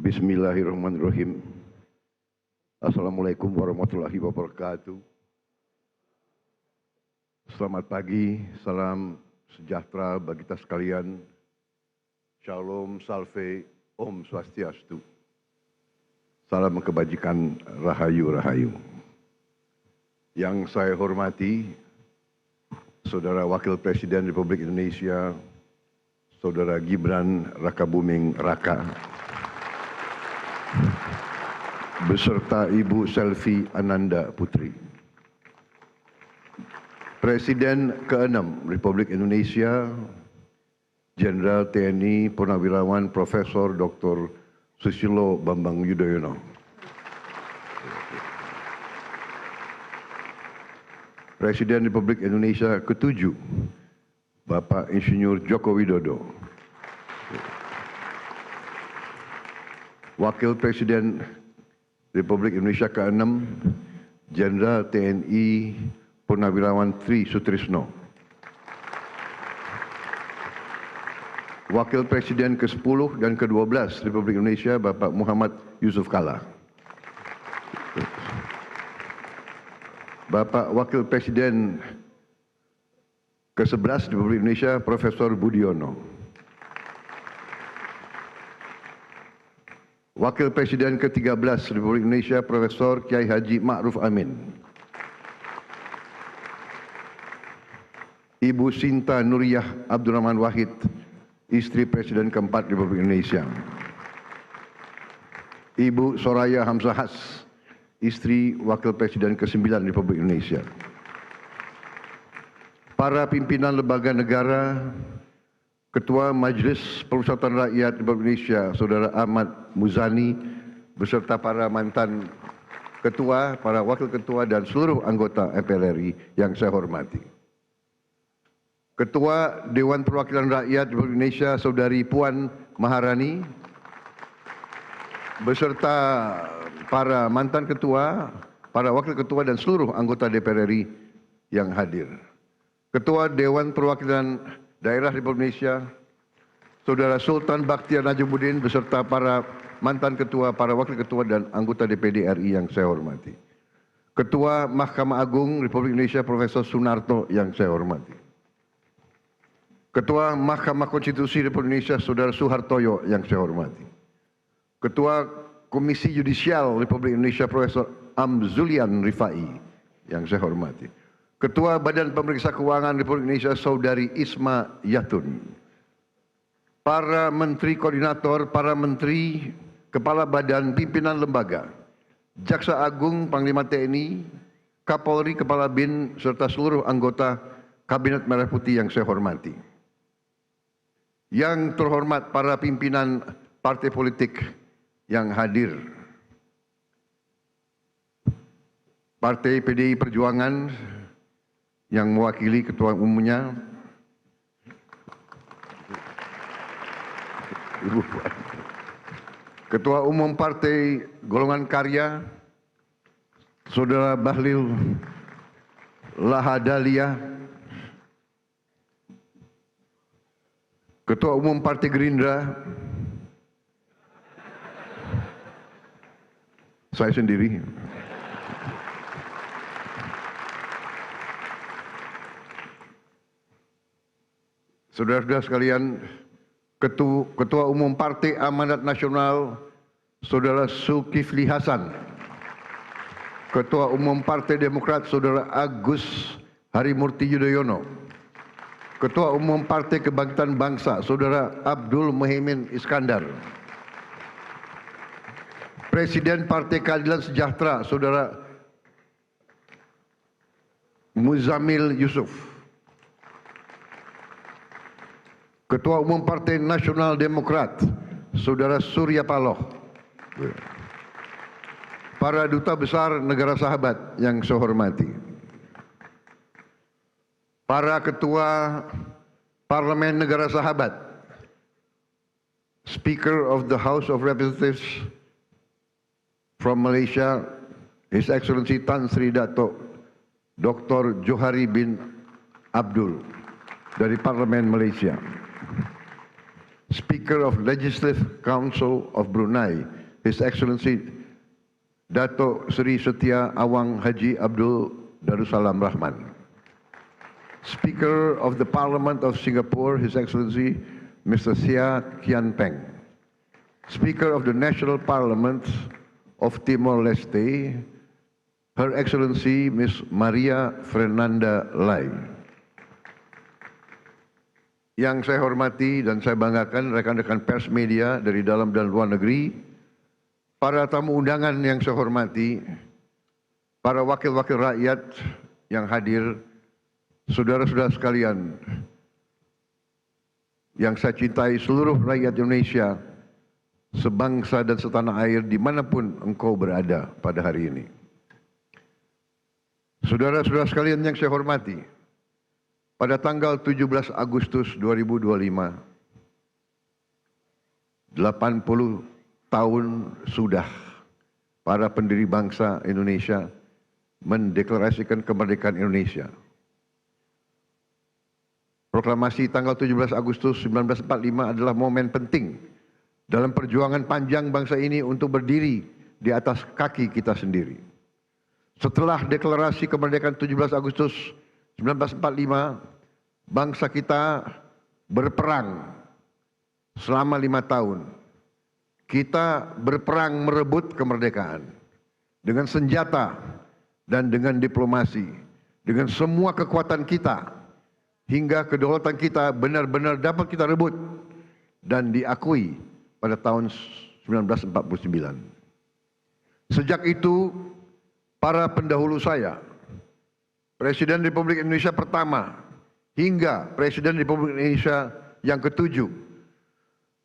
Bismillahirrahmanirrahim. Assalamualaikum warahmatullahi wabarakatuh. Selamat pagi, salam sejahtera bagi kita sekalian. Shalom, salve, Om Swastiastu. Salam kebajikan, rahayu, rahayu. Yang saya hormati, Saudara Wakil Presiden Republik Indonesia, Saudara Gibran Rakabuming Raka, beserta Ibu Selvi Ananda Putri. Presiden ke-6 Republik Indonesia, Jenderal TNI Purnawirawan Profesor Dr. Susilo Bambang Yudhoyono. Presiden Republik Indonesia ke-7, Bapak Insinyur Joko Widodo. Wakil Presiden Republik Indonesia ke-6, Jenderal TNI Purnawirawan Tri Sutrisno. Wakil Presiden ke-10 dan ke-12 Republik Indonesia, Bapak Muhammad Yusuf Kalla. Bapak Wakil Presiden ke-11 Republik Indonesia, Profesor Budiono. Wakil Presiden ke-13 Republik Indonesia, Profesor Kiai Haji Ma'ruf Amin. Ibu Sinta Nuriyah Abdurrahman Wahid, istri Presiden ke-4 Republik Indonesia. Ibu Soraya Hamzahas, istri Wakil Presiden ke-9 Republik Indonesia. Para pimpinan lembaga negara, Ketua Majelis Permusyawaratan Rakyat Republik Indonesia, Saudara Ahmad Muzani, beserta para mantan ketua, para wakil ketua, dan seluruh anggota MPR RI yang saya hormati. Ketua Dewan Perwakilan Rakyat Republik Indonesia, Saudari Puan Maharani, beserta para mantan ketua, para wakil ketua, dan seluruh anggota DPR RI yang hadir. Ketua Dewan Perwakilan Daerah Republik Indonesia, Saudara Sultan Bakhtiar Najmuddin, beserta para mantan ketua, para wakil ketua, dan anggota DPD RI yang saya hormati. Ketua Mahkamah Agung Republik Indonesia, Profesor Sunarto yang saya hormati. Ketua Mahkamah Konstitusi Republik Indonesia, Saudara Suhartoyo yang saya hormati. Ketua Komisi Yudisial Republik Indonesia, Profesor Amzulian Rifai yang saya hormati. Ketua Badan Pemeriksa Keuangan Republik Indonesia, Saudari Isma Yatun. Para Menteri Koordinator, para Menteri, Kepala Badan, Pimpinan Lembaga, Jaksa Agung, Panglima TNI, Kapolri, Kepala BIN, serta seluruh anggota Kabinet Merah Putih yang saya hormati. Yang terhormat para pimpinan partai politik yang hadir. Partai PDI Perjuangan yang mewakili ketua umumnya, Ketua Umum Partai Golongan Karya, Saudara Bahlil Lahadalia, Ketua Umum Partai Gerindra, saya sendiri. Saudara-saudara sekalian, Ketua Umum Partai Amanat Nasional, Saudara Zulkifli Hasan. Ketua Umum Partai Demokrat, Saudara Agus Harimurti Yudhoyono. Ketua Umum Partai Kebangkitan Bangsa, Saudara Abdul Muhaimin Iskandar. Presiden Partai Keadilan Sejahtera, Saudara Muzamil Yusuf. Ketua Umum Partai Nasional Demokrat, Saudara Surya Paloh. Para Duta Besar Negara Sahabat yang saya hormati. Para Ketua Parlemen Negara Sahabat, Speaker of the House of Representatives from Malaysia, His Excellency Tan Sri Dato' Dr. Johari bin Abdul dari Parlemen Malaysia. Speaker of Legislative Council of Brunei, His Excellency Dato Seri Setia Awang Haji Abdul Darussalam Rahman. Speaker of the Parliament of Singapore, His Excellency Mr. Seah Kian Peng. Speaker of the National Parliament of Timor-Leste, Her Excellency Miss Maria Fernanda Lai. Yang saya hormati dan saya banggakan rekan-rekan pers media dari dalam dan luar negeri, para tamu undangan yang saya hormati, para wakil-wakil rakyat yang hadir, saudara-saudara sekalian yang saya cintai, seluruh rakyat Indonesia, sebangsa dan setanah air dimanapun engkau berada pada hari ini. Saudara-saudara sekalian yang saya hormati, pada tanggal 17 Agustus 2025, 80 tahun sudah para pendiri bangsa Indonesia mendeklarasikan kemerdekaan Indonesia. Proklamasi tanggal 17 Agustus 1945 adalah momen penting dalam perjuangan panjang bangsa ini untuk berdiri di atas kaki kita sendiri. Setelah deklarasi kemerdekaan 17 Agustus 1945, bangsa kita berperang selama 5 tahun. Kita berperang merebut kemerdekaan dengan senjata dan dengan diplomasi, dengan semua kekuatan kita, hingga kedaulatan kita benar-benar dapat kita rebut dan diakui pada tahun 1949. Sejak itu, para pendahulu saya, Presiden Republik Indonesia pertama hingga Presiden Republik Indonesia yang ketujuh,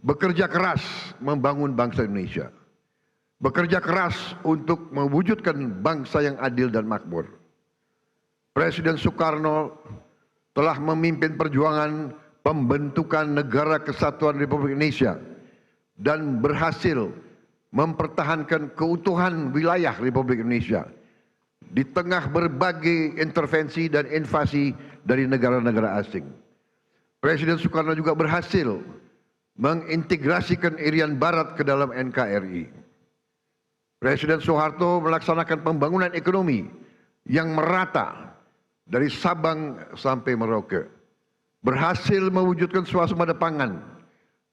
bekerja keras membangun bangsa Indonesia. Bekerja keras untuk mewujudkan bangsa yang adil dan makmur. Presiden Soekarno telah memimpin perjuangan pembentukan Negara Kesatuan Republik Indonesia dan berhasil mempertahankan keutuhan wilayah Republik Indonesia di tengah berbagai intervensi dan invasi dari negara-negara asing. Presiden Soekarno juga berhasil mengintegrasikan Irian Barat ke dalam NKRI. Presiden Soeharto melaksanakan pembangunan ekonomi yang merata dari Sabang sampai Merauke, berhasil mewujudkan swasembada pangan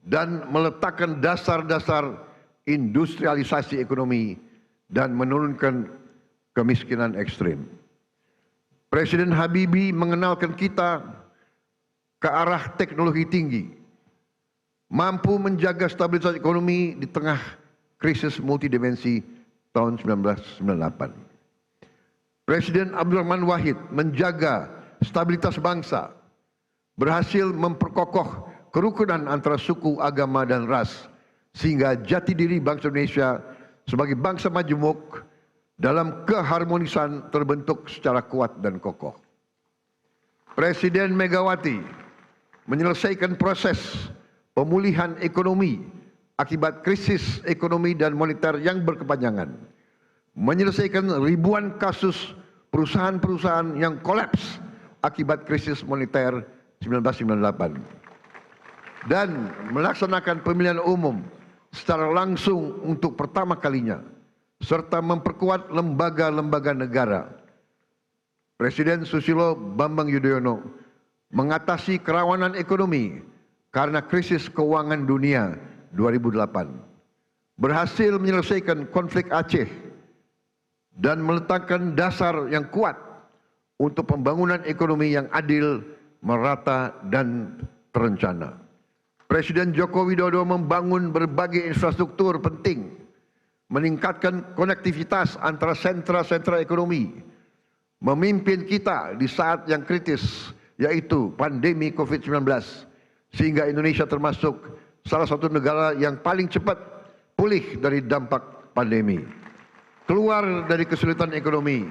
dan meletakkan dasar-dasar industrialisasi ekonomi dan menurunkan kemiskinan ekstrim. Presiden Habibie mengenalkan kita ke arah teknologi tinggi, mampu menjaga stabilitas ekonomi di tengah krisis multidimensi tahun 1998. Presiden Abdurrahman Wahid menjaga stabilitas bangsa, berhasil memperkokoh kerukunan antara suku, agama, dan ras, sehingga jati diri bangsa Indonesia sebagai bangsa majemuk dalam keharmonisan terbentuk secara kuat dan kokoh. Presiden Megawati menyelesaikan proses pemulihan ekonomi akibat krisis ekonomi dan moneter yang berkepanjangan, menyelesaikan ribuan kasus perusahaan-perusahaan yang kolaps akibat krisis moneter 1998, dan melaksanakan pemilihan umum secara langsung untuk pertama kalinya, serta memperkuat lembaga-lembaga negara. Presiden Susilo Bambang Yudhoyono mengatasi kerawanan ekonomi karena krisis keuangan dunia 2008, berhasil menyelesaikan konflik Aceh dan meletakkan dasar yang kuat untuk pembangunan ekonomi yang adil, merata, dan terencana. Presiden Joko Widodo membangun berbagai infrastruktur penting, meningkatkan konektivitas antara sentra-sentra ekonomi, memimpin kita di saat yang kritis, yaitu pandemi COVID-19, sehingga Indonesia termasuk salah satu negara yang paling cepat pulih dari dampak pandemi, keluar dari kesulitan ekonomi,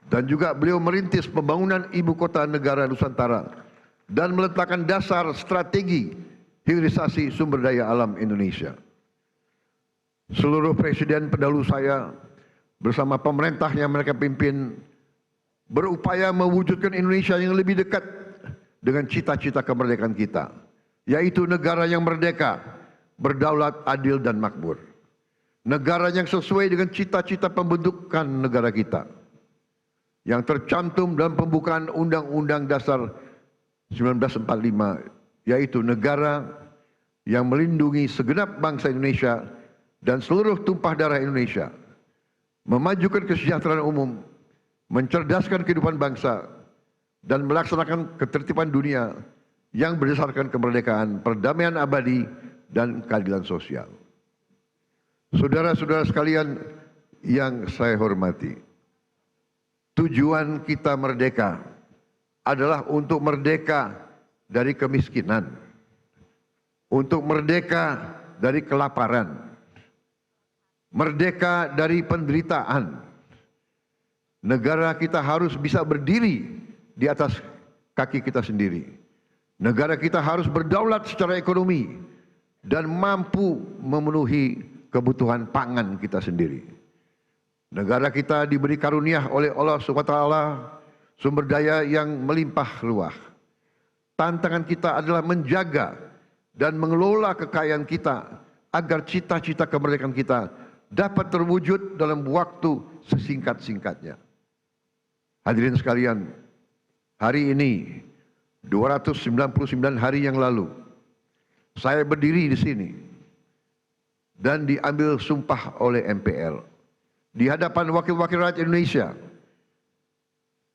dan juga beliau merintis pembangunan ibu kota negara Nusantara dan meletakkan dasar strategi hilirisasi sumber daya alam Indonesia. Seluruh presiden pendahulu saya bersama pemerintah yang mereka pimpin berupaya mewujudkan Indonesia yang lebih dekat dengan cita-cita kemerdekaan kita, yaitu negara yang merdeka, berdaulat, adil, dan makmur. Negara yang sesuai dengan cita-cita pembentukan negara kita, yang tercantum dalam pembukaan Undang-Undang Dasar 1945, yaitu negara yang melindungi segenap bangsa Indonesia dan seluruh tumpah darah Indonesia, memajukan kesejahteraan umum, mencerdaskan kehidupan bangsa, dan melaksanakan ketertiban dunia yang berdasarkan kemerdekaan, perdamaian abadi, dan keadilan sosial. Saudara-saudara sekalian yang saya hormati, tujuan kita merdeka adalah untuk merdeka dari kemiskinan, untuk merdeka dari kelaparan, merdeka dari penderitaan. Negara kita harus bisa berdiri di atas kaki kita sendiri. Negara kita harus berdaulat secara ekonomi dan mampu memenuhi kebutuhan pangan kita sendiri. Negara kita diberi karunia oleh Allah SWT sumber daya yang melimpah ruah. Tantangan kita adalah menjaga dan mengelola kekayaan kita agar cita-cita kemerdekaan kita dapat terwujud dalam waktu sesingkat-singkatnya. Hadirin sekalian, hari ini 299 hari yang lalu saya berdiri di sini dan diambil sumpah oleh MPR di hadapan wakil-wakil rakyat Indonesia,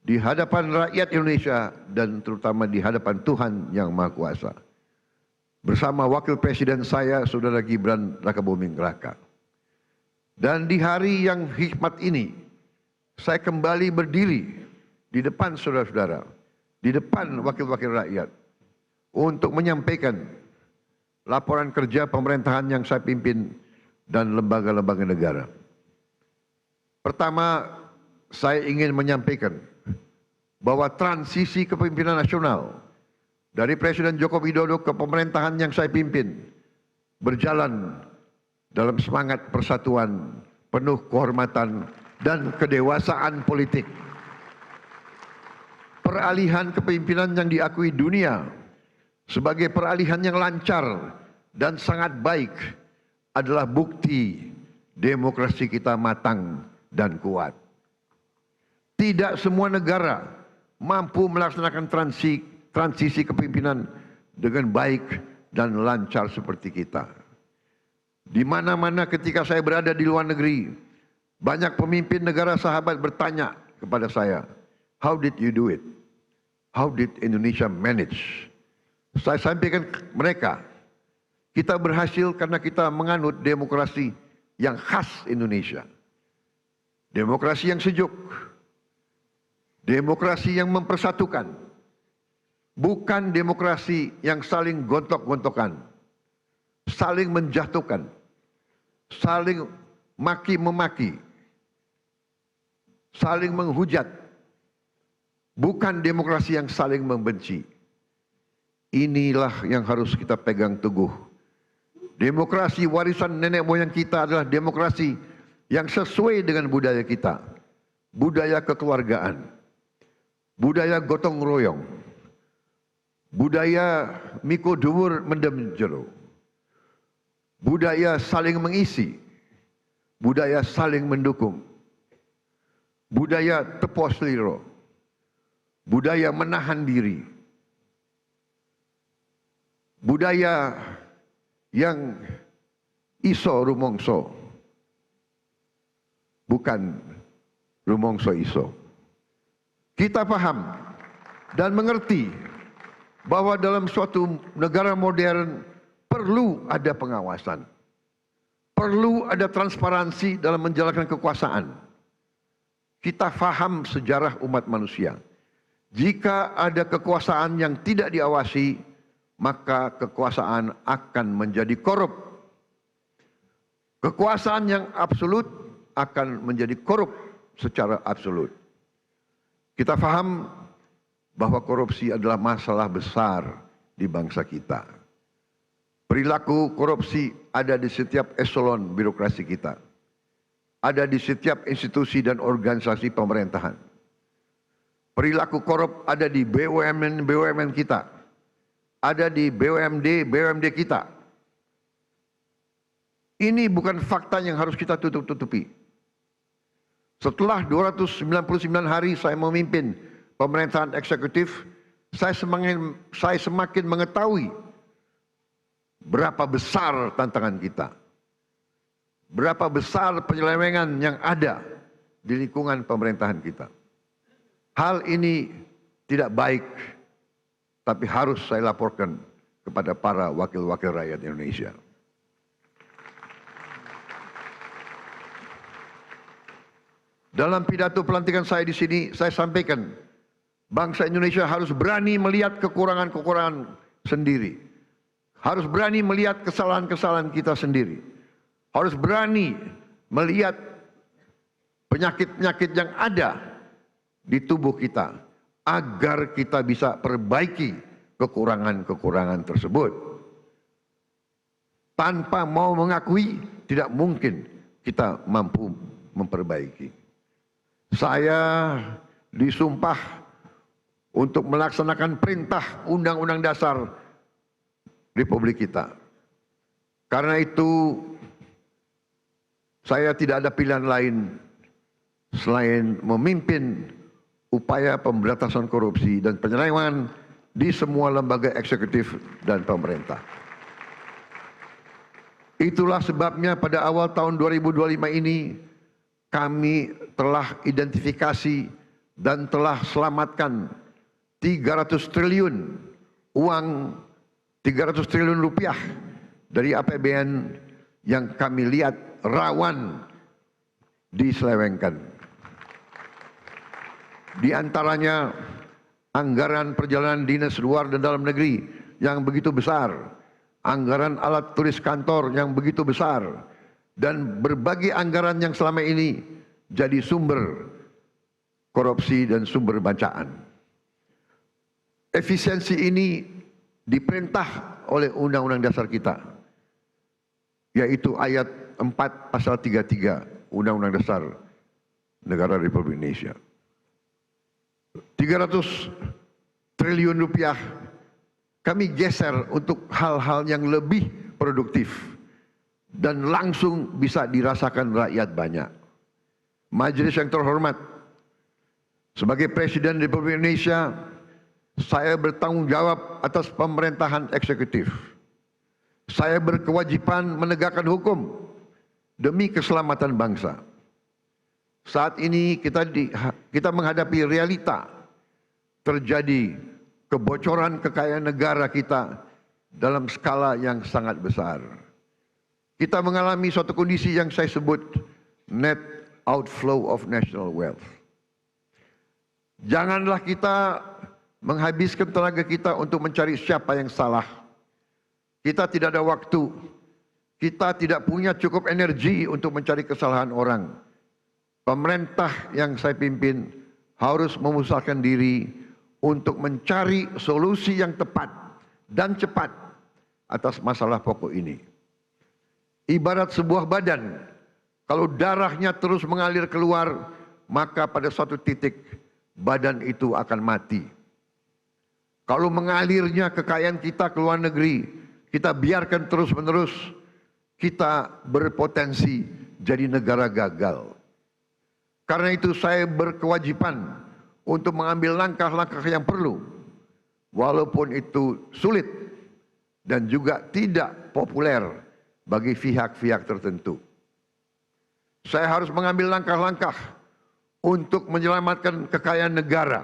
di hadapan rakyat Indonesia, dan terutama di hadapan Tuhan Yang Maha Kuasa, bersama wakil presiden saya, Saudara Gibran Rakabuming Raka. Dan di hari yang hikmat ini, saya kembali berdiri di depan saudara-saudara, di depan wakil-wakil rakyat, untuk menyampaikan laporan kerja pemerintahan yang saya pimpin dan lembaga-lembaga negara. Pertama, saya ingin menyampaikan bahwa transisi kepemimpinan nasional dari Presiden Joko Widodo ke pemerintahan yang saya pimpin berjalan dalam semangat persatuan, penuh kehormatan dan kedewasaan politik. Peralihan kepemimpinan yang diakui dunia sebagai peralihan yang lancar dan sangat baik adalah bukti demokrasi kita matang dan kuat. Tidak semua negara mampu melaksanakan transisi kepemimpinan dengan baik dan lancar seperti kita. Di mana-mana ketika saya berada di luar negeri, banyak pemimpin negara sahabat bertanya kepada saya, "How did you do it? How did Indonesia manage?" Saya sampaikan ke mereka, kita berhasil karena kita menganut demokrasi yang khas Indonesia. Demokrasi yang sejuk, demokrasi yang mempersatukan, bukan demokrasi yang saling gontok-gontokan, saling menjatuhkan, saling maki-memaki, saling menghujat, bukan demokrasi yang saling membenci. Inilah yang harus kita pegang teguh. Demokrasi warisan nenek moyang kita adalah demokrasi yang sesuai dengan budaya kita, budaya kekeluargaan, budaya gotong royong, budaya miko dhuwur mendem jero, budaya saling mengisi, budaya saling mendukung, budaya tepo sliro, budaya menahan diri, budaya yang iso rumongso, bukan rumongso iso. Kita paham dan mengerti bahwa dalam suatu negara modern perlu ada pengawasan, perlu ada transparansi dalam menjalankan kekuasaan. Kita paham sejarah umat manusia. Jika ada kekuasaan yang tidak diawasi, maka kekuasaan akan menjadi korup. Kekuasaan yang absolut akan menjadi korup secara absolut. Kita paham bahwa korupsi adalah masalah besar di bangsa kita. Perilaku korupsi ada di setiap eselon birokrasi kita. Ada di setiap institusi dan organisasi pemerintahan. Perilaku korup ada di BUMN-BUMN kita. ada di BUMD kita. Ini bukan fakta yang harus kita tutup-tutupi. Setelah 299 hari saya memimpin pemerintahan eksekutif, saya semakin mengetahui berapa besar tantangan kita. Berapa besar penyelewengan yang ada di lingkungan pemerintahan kita. Hal ini tidak baik, tapi harus saya laporkan kepada para wakil-wakil rakyat Indonesia. Dalam pidato pelantikan saya di sini, saya sampaikan, bangsa Indonesia harus berani melihat kekurangan-kekurangan sendiri. Harus berani melihat kesalahan-kesalahan kita sendiri. Harus berani melihat penyakit-penyakit yang ada di tubuh kita, agar kita bisa perbaiki kekurangan-kekurangan tersebut. Tanpa mau mengakui, tidak mungkin kita mampu memperbaiki. Saya disumpah untuk melaksanakan perintah Undang-Undang Dasar Republik kita. Karena itu, saya tidak ada pilihan lain selain memimpin upaya pemberantasan korupsi dan penyelewengan di semua lembaga eksekutif dan pemerintah. Itulah sebabnya pada awal tahun 2025 ini kami telah identifikasi dan telah selamatkan 300 triliun uang, 300 triliun rupiah dari APBN yang kami lihat rawan diselewengkan. Di antaranya anggaran perjalanan dinas luar dan dalam negeri yang begitu besar, anggaran alat tulis kantor yang begitu besar, dan berbagai anggaran yang selama ini jadi sumber korupsi dan sumber bacaan. Efisiensi ini diperintah oleh Undang-Undang Dasar kita, yaitu ayat 4 pasal 33 Undang-Undang Dasar Negara Republik Indonesia. 300 triliun rupiah kami geser untuk hal-hal yang lebih produktif dan langsung bisa dirasakan rakyat banyak. Majelis yang terhormat, sebagai Presiden Republik Indonesia, saya bertanggung jawab atas pemerintahan eksekutif. Saya berkewajiban menegakkan hukum demi keselamatan bangsa. Saat ini kita menghadapi realita terjadi kebocoran kekayaan negara kita dalam skala yang sangat besar. Kita mengalami suatu kondisi yang saya sebut net outflow of national wealth. Janganlah kita menghabiskan tenaga kita untuk mencari siapa yang salah. Kita tidak ada waktu. Kita tidak punya cukup energi untuk mencari kesalahan orang. Pemerintah yang saya pimpin harus memusatkan diri untuk mencari solusi yang tepat dan cepat atas masalah pokok ini. Ibarat sebuah badan, kalau darahnya terus mengalir keluar, maka pada suatu titik badan itu akan mati. Kalau mengalirnya kekayaan kita ke luar negeri, kita biarkan terus-menerus, kita berpotensi jadi negara gagal. Karena itu saya berkewajiban untuk mengambil langkah-langkah yang perlu, walaupun itu sulit dan juga tidak populer bagi pihak-pihak tertentu. Saya harus mengambil langkah-langkah untuk menyelamatkan kekayaan negara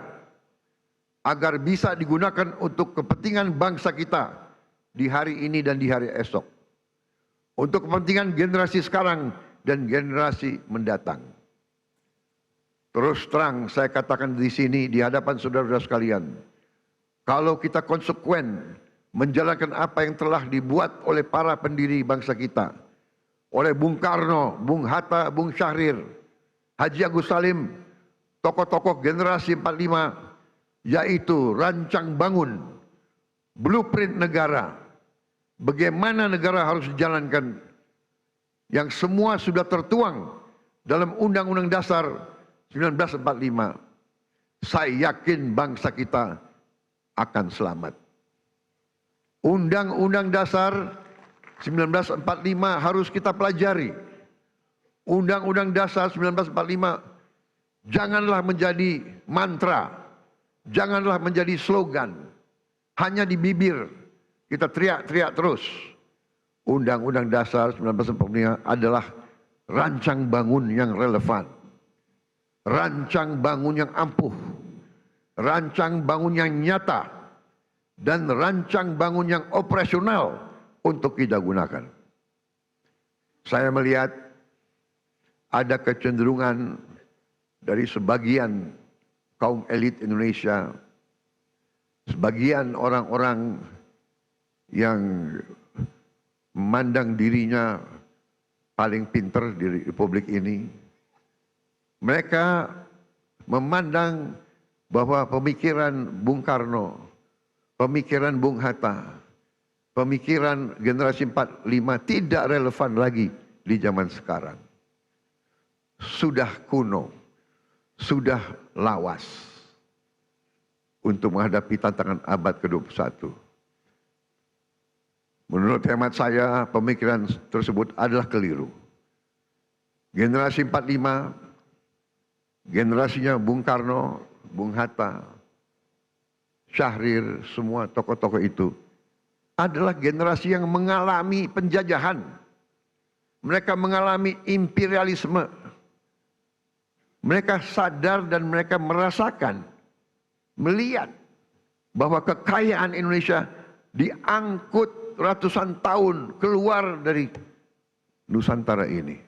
agar bisa digunakan untuk kepentingan bangsa kita di hari ini dan di hari esok. Untuk kepentingan generasi sekarang dan generasi mendatang. Terus terang saya katakan di sini di hadapan saudara-saudara sekalian, kalau kita konsekuen menjalankan apa yang telah dibuat oleh para pendiri bangsa kita, oleh Bung Karno, Bung Hatta, Bung Syahrir, Haji Agus Salim, tokoh-tokoh generasi 45, yaitu rancang bangun, blueprint negara, bagaimana negara harus dijalankan, yang semua sudah tertuang dalam Undang-Undang Dasar 1945. Saya yakin bangsa kita akan selamat. Undang-Undang Dasar 1945 harus kita pelajari. Undang-Undang Dasar 1945 janganlah menjadi mantra, janganlah menjadi slogan, hanya di bibir kita teriak-teriak terus. Undang-Undang Dasar 1945 adalah rancang bangun yang relevan, rancang bangun yang ampuh, rancang bangun yang nyata, dan rancang bangun yang operasional untuk kita gunakan. Saya melihat ada kecenderungan dari sebagian kaum elit Indonesia, sebagian orang-orang yang memandang dirinya paling pintar di republik ini, mereka memandang bahwa pemikiran Bung Karno, pemikiran Bung Hatta, pemikiran generasi 45 tidak relevan lagi di zaman sekarang. Sudah kuno, sudah lawas untuk menghadapi tantangan abad ke-21. Menurut hemat saya, pemikiran tersebut adalah keliru. Generasi 45, generasinya Bung Karno, Bung Hatta, Syahrir, semua tokoh-tokoh itu adalah generasi yang mengalami penjajahan. Mereka mengalami imperialisme. Mereka sadar dan mereka merasakan, melihat bahwa kekayaan Indonesia diangkut ratusan tahun keluar dari Nusantara ini.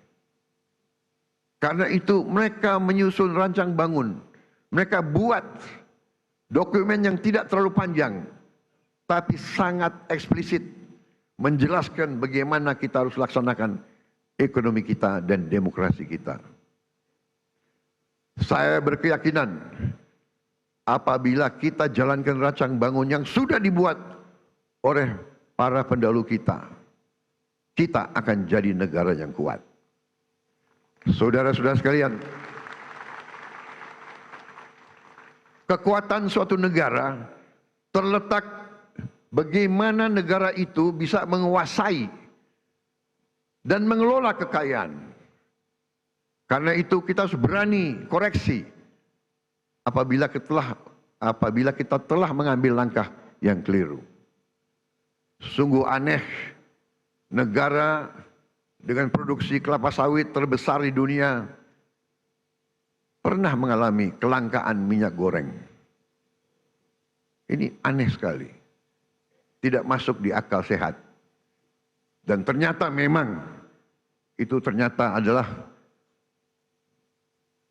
Karena itu mereka menyusun rancang bangun. Mereka buat dokumen yang tidak terlalu panjang, tapi sangat eksplisit menjelaskan bagaimana kita harus laksanakan ekonomi kita dan demokrasi kita. Saya berkeyakinan apabila kita jalankan rancang bangun yang sudah dibuat oleh para pendahulu kita, kita akan jadi negara yang kuat. Saudara-saudara sekalian, kekuatan suatu negara terletak bagaimana negara itu bisa menguasai dan mengelola kekayaan. Karena itu kita harus berani koreksi apabila kita telah mengambil langkah yang keliru. Sungguh aneh negara dengan produksi kelapa sawit terbesar di dunia pernah mengalami kelangkaan minyak goreng. Ini aneh sekali. Tidak masuk di akal sehat. Dan ternyata memang itu ternyata adalah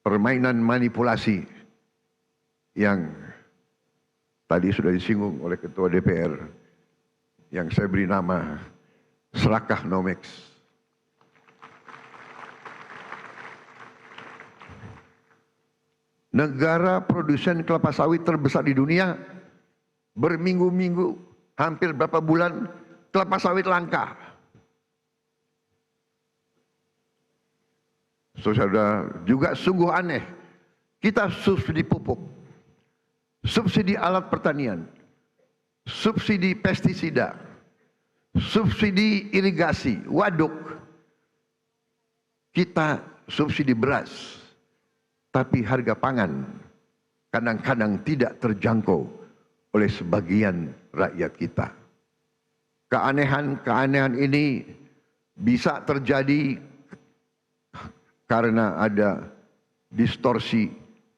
permainan manipulasi yang tadi sudah disinggung oleh Ketua DPR yang saya beri nama Serakah Nomex. Negara produsen kelapa sawit terbesar di dunia berminggu-minggu, hampir berapa bulan kelapa sawit langka. Saudara, juga sungguh aneh. Kita subsidi pupuk, subsidi alat pertanian, subsidi pestisida, subsidi irigasi, waduk. Kita subsidi beras, tapi harga pangan kadang-kadang tidak terjangkau oleh sebagian rakyat kita. Keanehan-keanehan ini bisa terjadi karena ada distorsi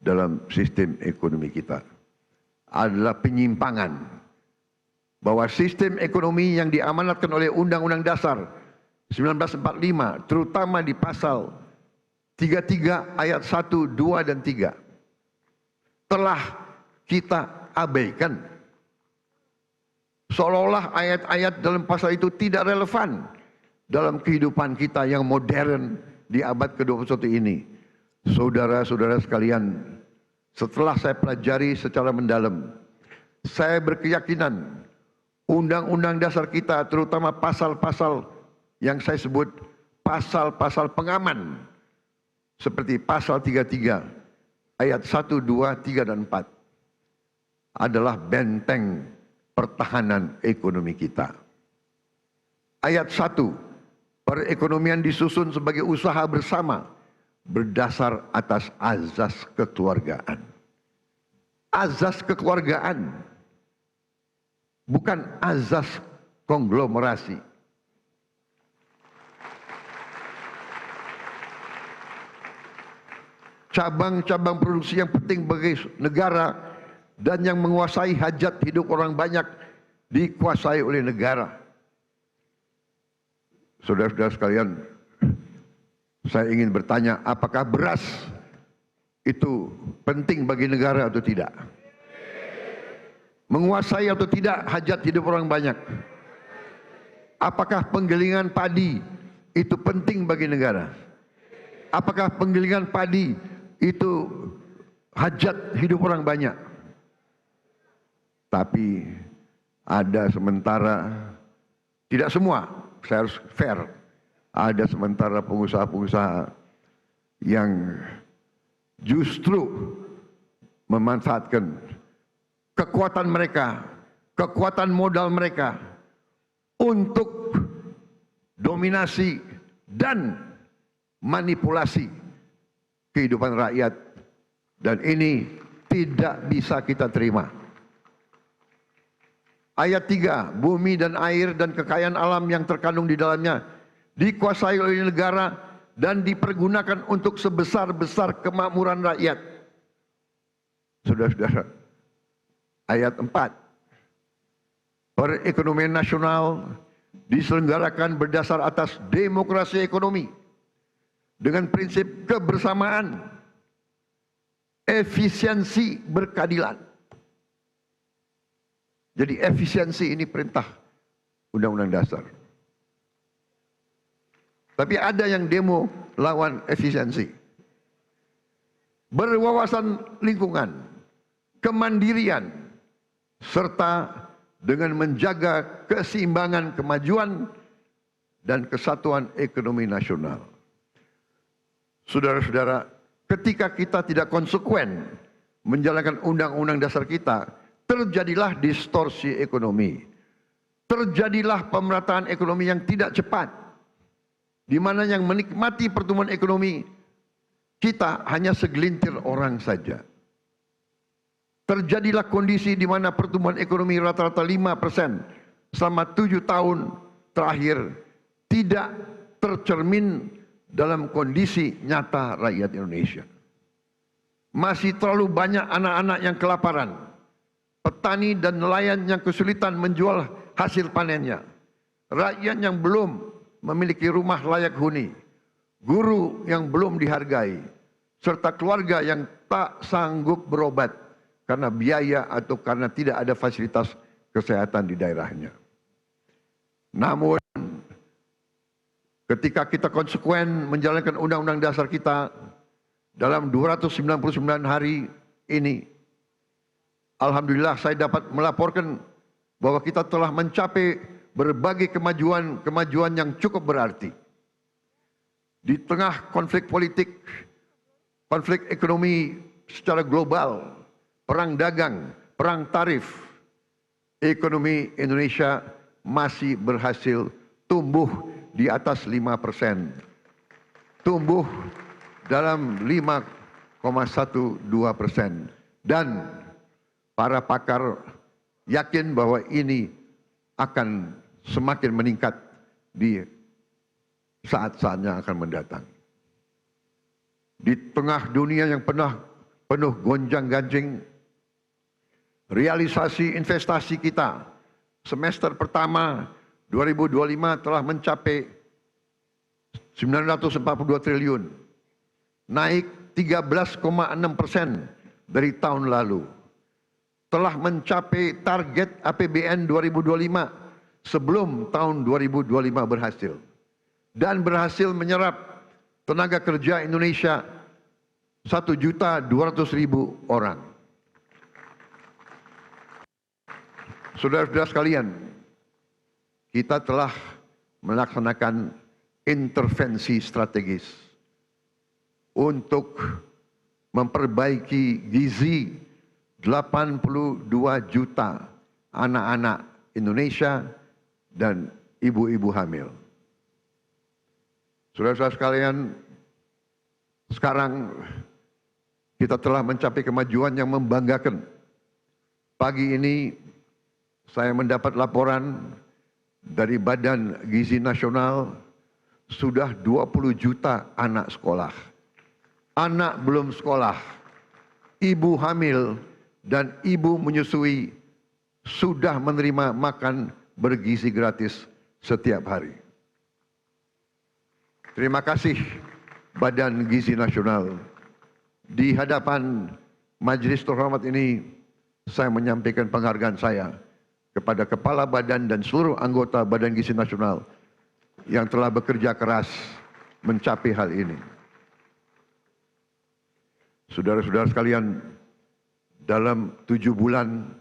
dalam sistem ekonomi kita. Adalah penyimpangan bahwa sistem ekonomi yang diamanatkan oleh Undang-Undang Dasar 1945, terutama di pasal 33 ayat 1, 2, dan 3, telah kita abaikan. Seolah-olah ayat-ayat dalam pasal itu tidak relevan dalam kehidupan kita yang modern di abad ke-21 ini. Saudara-saudara sekalian, setelah saya pelajari secara mendalam, saya berkeyakinan Undang-Undang Dasar kita, terutama pasal-pasal yang saya sebut pasal-pasal pengaman, seperti pasal 33 ayat 1, 2, 3, dan 4, adalah benteng pertahanan ekonomi kita. Ayat 1, perekonomian disusun sebagai usaha bersama berdasar atas azas kekeluargaan. Azas kekeluargaan, bukan azas konglomerasi. Cabang-cabang produksi yang penting bagi negara dan yang menguasai hajat hidup orang banyak dikuasai oleh negara. Saudara-saudara sekalian, saya ingin bertanya, apakah beras itu penting bagi negara atau tidak? Menguasai atau tidak hajat hidup orang banyak? Apakah penggilingan padi itu penting bagi negara? Apakah penggilingan padi itu hajat hidup orang banyak? Tapi ada sementara, tidak semua, saya harus fair, ada sementara pengusaha-pengusaha yang justru memanfaatkan kekuatan mereka, kekuatan modal mereka untuk dominasi dan manipulasi kehidupan rakyat, dan ini tidak bisa kita terima. Ayat 3, bumi dan air dan kekayaan alam yang terkandung di dalamnya dikuasai oleh negara dan dipergunakan untuk sebesar-besar kemakmuran rakyat. Saudara-saudara, ayat 4, perekonomian nasional diselenggarakan berdasar atas demokrasi ekonomi dengan prinsip kebersamaan, efisiensi, berkeadilan. Jadi efisiensi ini perintah Undang-Undang Dasar. Tapi ada yang demo lawan efisiensi. Berwawasan lingkungan, kemandirian, serta dengan menjaga keseimbangan kemajuan dan kesatuan ekonomi nasional. Saudara-saudara, ketika kita tidak konsekuen menjalankan undang-undang dasar kita, terjadilah distorsi ekonomi. Terjadilah pemerataan ekonomi yang tidak cepat, di mana yang menikmati pertumbuhan ekonomi kita hanya segelintir orang saja. Terjadilah kondisi di mana pertumbuhan ekonomi rata-rata 5% selama 7 tahun terakhir tidak tercermin dalam kondisi nyata rakyat Indonesia. Masih terlalu banyak anak-anak yang kelaparan, petani dan nelayan yang kesulitan menjual hasil panennya, rakyat yang belum memiliki rumah layak huni, guru yang belum dihargai, serta keluarga yang tak sanggup berobat karena biaya atau karena tidak ada fasilitas kesehatan di daerahnya. Namun, ketika kita konsekuen menjalankan undang-undang dasar kita dalam 299 hari ini, alhamdulillah saya dapat melaporkan bahwa kita telah mencapai berbagai kemajuan yang cukup berarti. Di tengah konflik politik, konflik ekonomi secara global, perang dagang, perang tarif, ekonomi Indonesia masih berhasil tumbuh di atas 5%. Tumbuh dalam 5,12%. Dan para pakar yakin bahwa ini akan semakin meningkat di saat-saatnya akan mendatang. Di tengah dunia yang penuh gonjang-ganjing, realisasi investasi kita semester pertama 2025 telah mencapai 942 triliun, naik 13,6% dari tahun lalu. Telah mencapai target APBN 2025 sebelum tahun 2025 berhasil. Dan berhasil menyerap tenaga kerja Indonesia 1.200.000 orang. Saudara-saudara sekalian, kita telah melaksanakan intervensi strategis untuk memperbaiki gizi 82 juta anak-anak Indonesia dan ibu-ibu hamil. Saudara-saudara sekalian, sekarang kita telah mencapai kemajuan yang membanggakan. Pagi ini saya mendapat laporan dari Badan Gizi Nasional sudah 20 juta anak sekolah. Anak belum sekolah, ibu hamil dan ibu menyusui sudah menerima makan bergizi gratis setiap hari. Terima kasih Badan Gizi Nasional. Di hadapan majelis terhormat ini, saya menyampaikan penghargaan saya kepada Kepala Badan dan seluruh anggota Badan Gizi Nasional yang telah bekerja keras mencapai hal ini. Saudara-saudara sekalian, dalam 7 bulan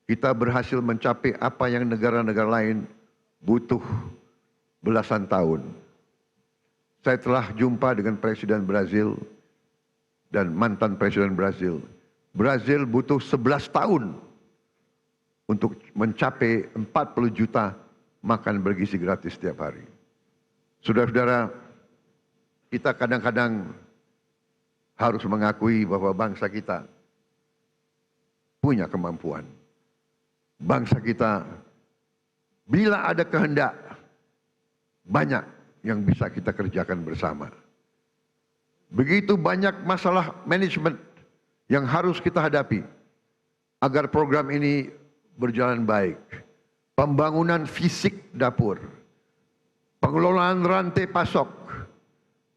kita berhasil mencapai apa yang negara-negara lain butuh belasan tahun. Saya telah jumpa dengan Presiden Brazil dan mantan Presiden Brazil. Brazil butuh 11 tahun untuk mencapai 40 juta makan bergizi gratis setiap hari. Saudara-saudara, kita kadang-kadang harus mengakui bahwa bangsa kita punya kemampuan. Bangsa kita bila ada kehendak, banyak yang bisa kita kerjakan bersama. Begitu banyak masalah manajemen yang harus kita hadapi agar program ini berjalan baik. Pembangunan fisik dapur, pengelolaan rantai pasok,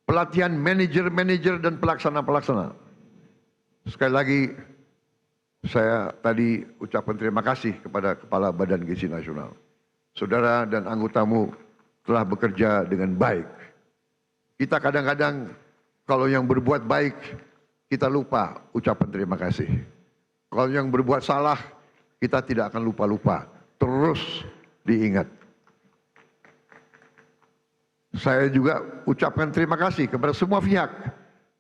pelatihan manajer-manajer dan pelaksana-pelaksana. Sekali lagi, saya tadi ucapkan terima kasih kepada Kepala Badan Gizi Nasional. Saudara dan anggotamu telah bekerja dengan baik. Kita kadang-kadang kalau yang berbuat baik, kita lupa ucapan terima kasih. Kalau yang berbuat salah, kita tidak akan lupa-lupa. Terus diingat. Saya juga ucapkan terima kasih kepada semua pihak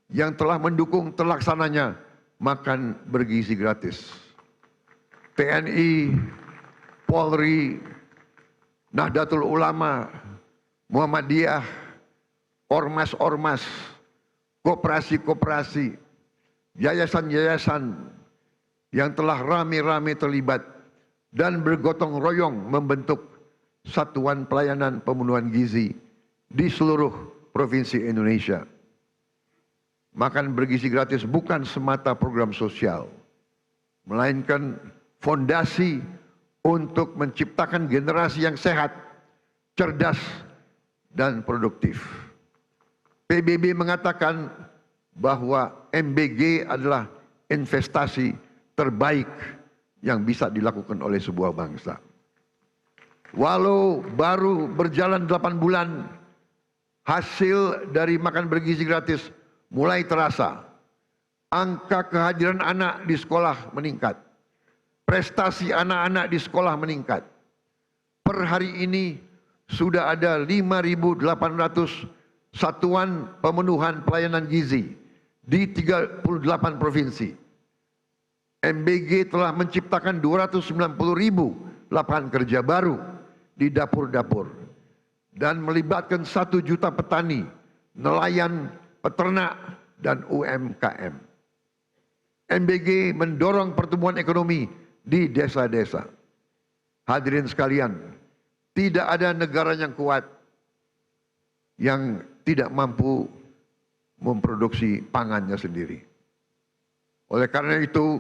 yang telah mendukung terlaksananya makan bergizi gratis. TNI, Polri, Nahdlatul Ulama, Muhammadiyah, ormas-ormas, koperasi-koperasi, yayasan-yayasan yang telah rame-rame terlibat dan bergotong royong membentuk Satuan Pelayanan Pemenuhan Gizi di seluruh provinsi Indonesia. Makan bergizi gratis bukan semata program sosial, melainkan fondasi untuk menciptakan generasi yang sehat, cerdas, dan produktif. PBB mengatakan bahwa MBG adalah investasi terbaik yang bisa dilakukan oleh sebuah bangsa. Walau baru berjalan 8 bulan, hasil dari makan bergizi gratis mulai terasa. Angka kehadiran anak di sekolah meningkat. Prestasi anak-anak di sekolah meningkat. Per hari ini sudah ada 5.800 satuan pemenuhan pelayanan gizi di 38 provinsi. MBG telah menciptakan 290.000 lapangan kerja baru di dapur-dapur dan melibatkan 1 juta petani, nelayan, peternak, dan UMKM. MBG mendorong pertumbuhan ekonomi di desa-desa. Hadirin sekalian, tidak ada negara yang kuat yang tidak mampu memproduksi pangannya sendiri. Oleh karena itu,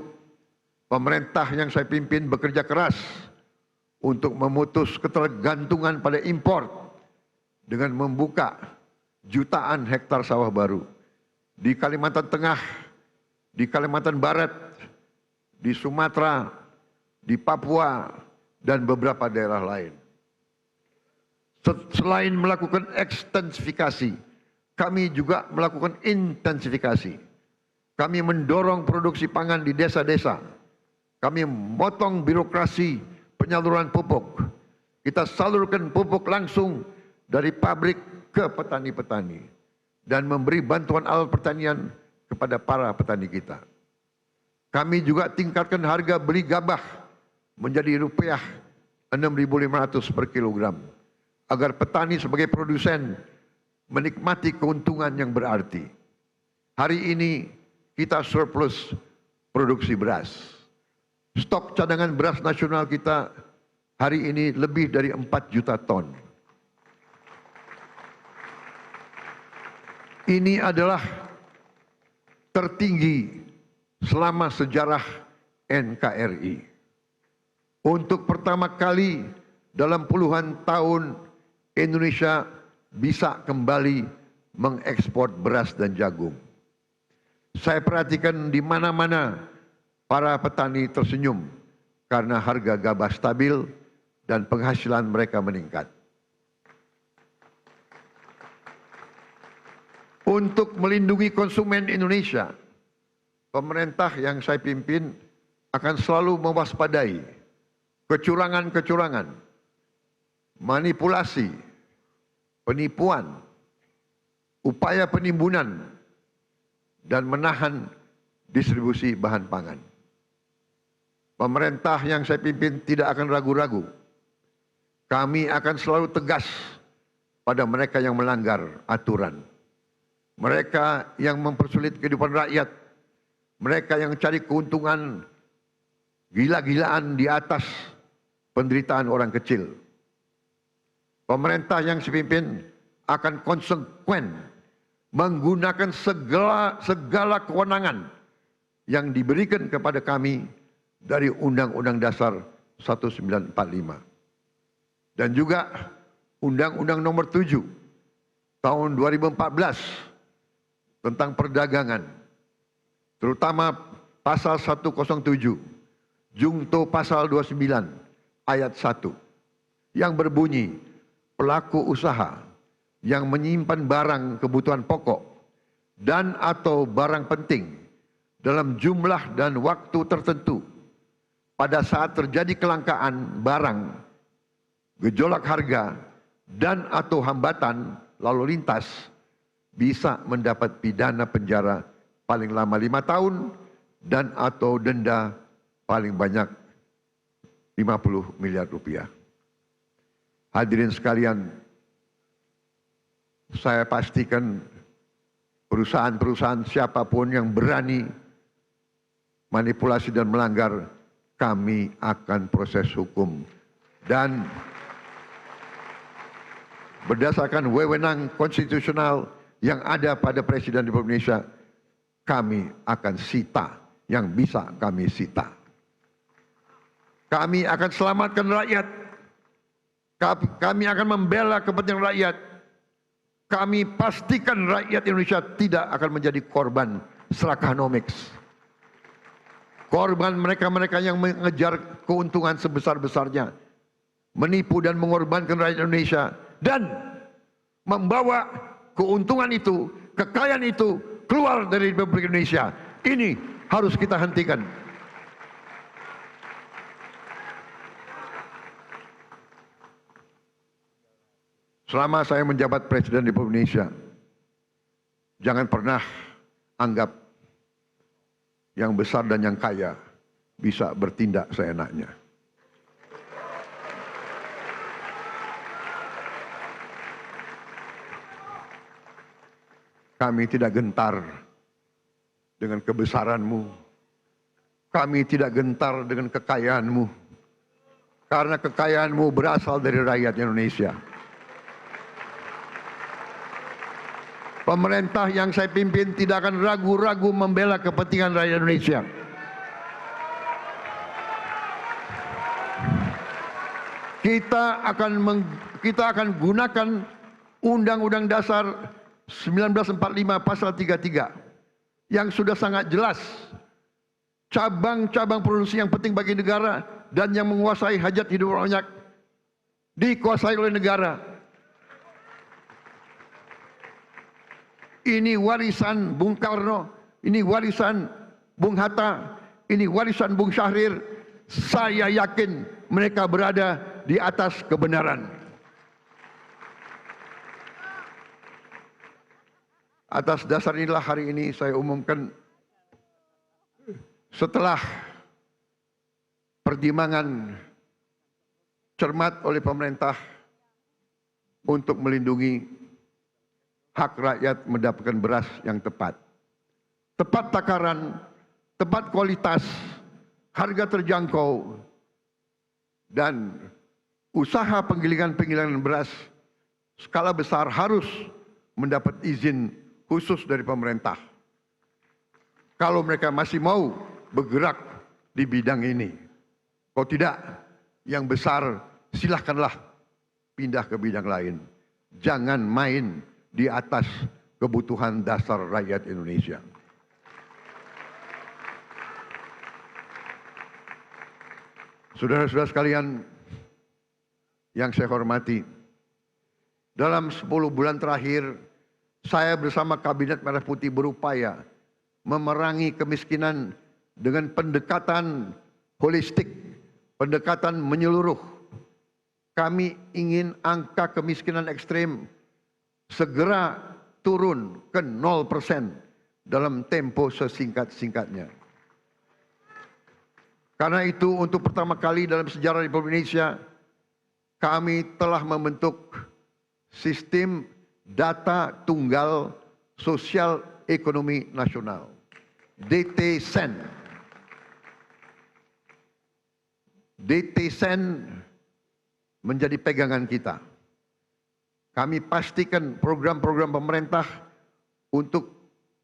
pemerintah yang saya pimpin bekerja keras untuk memutus ketergantungan pada impor dengan membuka jutaan hektar sawah baru di Kalimantan Tengah, di Kalimantan Barat, di Sumatera, di Papua, dan beberapa daerah lain. Selain melakukan ekstensifikasi, kami juga melakukan intensifikasi. Kami mendorong produksi pangan di desa-desa. Kami memotong birokrasi penyaluran pupuk. Kita salurkan pupuk langsung dari pabrik ke petani-petani dan memberi bantuan alat pertanian kepada para petani kita. Kami juga tingkatkan harga beli gabah menjadi rupiah 6.500 per kilogram. Agar petani sebagai produsen menikmati keuntungan yang berarti. Hari ini kita surplus produksi beras. Stok cadangan beras nasional kita hari ini lebih dari 4 juta ton. Ini adalah tertinggi selama sejarah NKRI. Untuk pertama kali dalam puluhan tahun Indonesia bisa kembali mengekspor beras dan jagung. Saya perhatikan di mana-mana para petani tersenyum karena harga gabah stabil dan penghasilan mereka meningkat. Untuk melindungi konsumen Indonesia, pemerintah yang saya pimpin akan selalu mewaspadai kecurangan-kecurangan, manipulasi, penipuan, upaya penimbunan, dan menahan distribusi bahan pangan. Pemerintah yang saya pimpin tidak akan ragu-ragu. Kami akan selalu tegas pada mereka yang melanggar aturan. Mereka yang mempersulit kehidupan rakyat, mereka yang cari keuntungan gila-gilaan di atas penderitaan orang kecil. Pemerintah yang saya pimpin akan konsekuen menggunakan segala kewenangan yang diberikan kepada kami dari Undang-Undang Dasar 1945 dan juga Undang-Undang Nomor 7 tahun 2014 tentang perdagangan, terutama pasal 107, Jungto pasal 29 ayat 1 yang berbunyi pelaku usaha yang menyimpan barang kebutuhan pokok dan atau barang penting dalam jumlah dan waktu tertentu pada saat terjadi kelangkaan barang, gejolak harga dan atau hambatan lalu lintas bisa mendapat pidana penjara paling lama 5 tahun dan atau denda paling banyak 50 miliar rupiah. Hadirin sekalian, saya pastikan perusahaan-perusahaan siapapun yang berani manipulasi dan melanggar, kami akan proses hukum. Dan berdasarkan wewenang konstitusional yang ada pada Presiden Republik Indonesia, kami akan sita yang bisa kami sita. Kami akan selamatkan rakyat. Kami akan membela kepentingan rakyat. Kami pastikan rakyat Indonesia tidak akan menjadi korban serakanomics. Korban mereka-mereka yang mengejar keuntungan sebesar-besarnya, menipu dan mengorbankan rakyat Indonesia, dan membawa keuntungan itu, kekayaan itu keluar dari Republik Indonesia. Ini harus kita hentikan. Selama saya menjabat Presiden Republik Indonesia, jangan pernah anggap yang besar dan yang kaya bisa bertindak seenaknya. Kami tidak gentar dengan kebesaranmu. Kami tidak gentar dengan kekayaanmu. Karena kekayaanmu berasal dari rakyat Indonesia. Pemerintah yang saya pimpin tidak akan ragu-ragu membela kepentingan rakyat Indonesia. Kita akan gunakan Undang-Undang Dasar 1945 pasal 33 yang sudah sangat jelas cabang-cabang produksi yang penting bagi negara dan yang menguasai hajat hidup orang banyak dikuasai oleh negara. Ini warisan Bung Karno, ini warisan Bung Hatta, ini warisan Bung Syahrir. Saya yakin mereka berada di atas kebenaran. Atas dasar inilah hari ini saya umumkan, setelah pertimbangan cermat oleh pemerintah untuk melindungi hak rakyat mendapatkan beras yang tepat. Tepat takaran, tepat kualitas, harga terjangkau, dan usaha penggilingan beras skala besar harus mendapat izin khusus dari pemerintah. Kalau mereka masih mau bergerak di bidang ini. Kalau tidak, yang besar silahkanlah pindah ke bidang lain. Jangan main di atas kebutuhan dasar rakyat Indonesia. Saudara-saudara sekalian yang saya hormati, dalam 10 bulan terakhir, saya bersama Kabinet Merah Putih berupaya memerangi kemiskinan dengan pendekatan holistik, pendekatan menyeluruh. Kami ingin angka kemiskinan ekstrem segera turun ke 0% dalam tempo sesingkat-singkatnya. Karena itu untuk pertama kali dalam sejarah Republik Indonesia, kami telah membentuk sistem data tunggal sosial ekonomi nasional, DTSEN. DTSEN menjadi pegangan kita. Kami pastikan program-program pemerintah untuk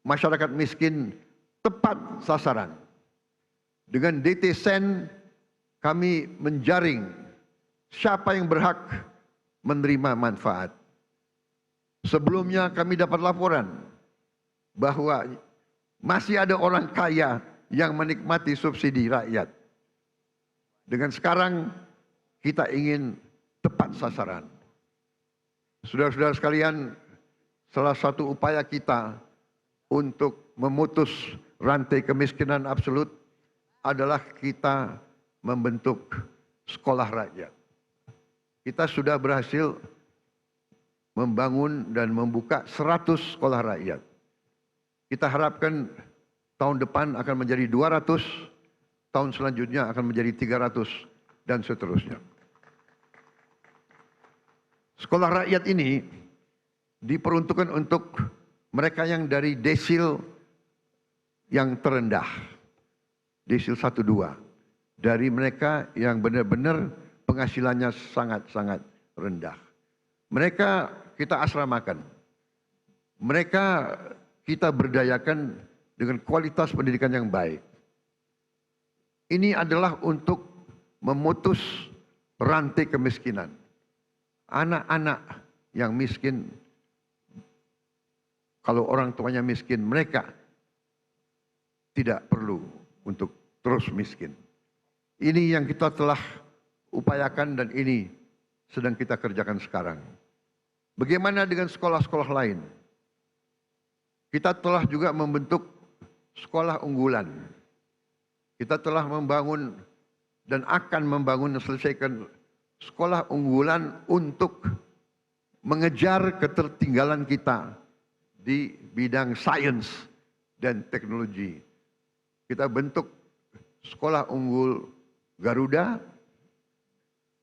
masyarakat miskin tepat sasaran. Dengan DTSEN kami menjaring siapa yang berhak menerima manfaat. Sebelumnya kami dapat laporan bahwa masih ada orang kaya yang menikmati subsidi rakyat. Dengan sekarang kita ingin tepat sasaran. Saudara-saudara sekalian, salah satu upaya kita untuk memutus rantai kemiskinan absolut adalah kita membentuk sekolah rakyat. Kita sudah berhasil membangun dan membuka 100 sekolah rakyat. Kita harapkan tahun depan akan menjadi 200, tahun selanjutnya akan menjadi 300, dan seterusnya. Sekolah rakyat ini diperuntukkan untuk mereka yang dari desil yang terendah. Desil 1, 2. Dari mereka yang benar-benar penghasilannya sangat-sangat rendah. Mereka kita asramakan. Mereka kita berdayakan dengan kualitas pendidikan yang baik. Ini adalah untuk memutus rantai kemiskinan. Anak-anak yang miskin, kalau orang tuanya miskin, mereka tidak perlu untuk terus miskin. Ini yang kita telah upayakan dan ini sedang kita kerjakan sekarang. Bagaimana dengan sekolah-sekolah lain? Kita telah juga membentuk sekolah unggulan. Kita telah membangun dan akan membangun dan selesaikan sekolah unggulan untuk mengejar ketertinggalan kita di bidang sains dan teknologi. Kita bentuk sekolah unggul Garuda,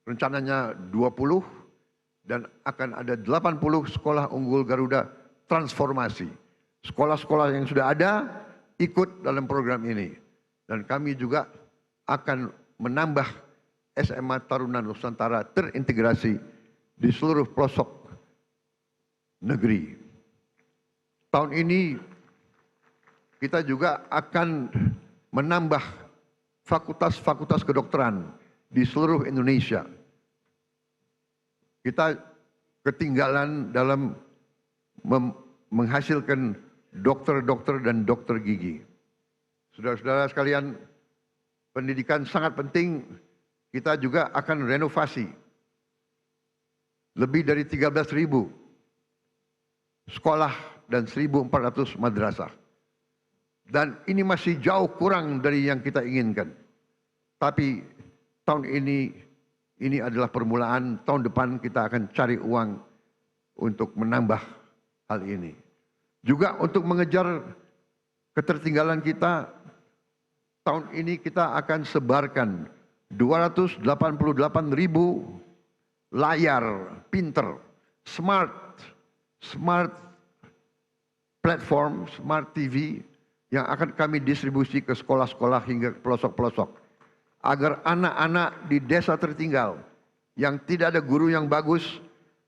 rencananya 20, dan akan ada 80 sekolah unggul Garuda transformasi. Sekolah-sekolah yang sudah ada ikut dalam program ini. Dan kami juga akan menambah SMA Taruna Nusantara terintegrasi di seluruh pelosok negeri. Tahun ini kita juga akan menambah fakultas-fakultas kedokteran di seluruh Indonesia. Kita ketinggalan dalam menghasilkan dokter-dokter dan dokter gigi. Saudara-saudara sekalian, pendidikan sangat penting. Kita juga akan renovasi lebih dari 13.000 sekolah dan 1.400 madrasah. Dan ini masih jauh kurang dari yang kita inginkan. Tapi tahun ini adalah permulaan. Tahun depan kita akan cari uang untuk menambah hal ini. Juga untuk mengejar ketertinggalan kita, tahun ini kita akan sebarkan 288.000 layar pinter, smart platform, smart TV yang akan kami distribusi ke sekolah-sekolah hingga ke pelosok-pelosok. Agar anak-anak di desa tertinggal yang tidak ada guru yang bagus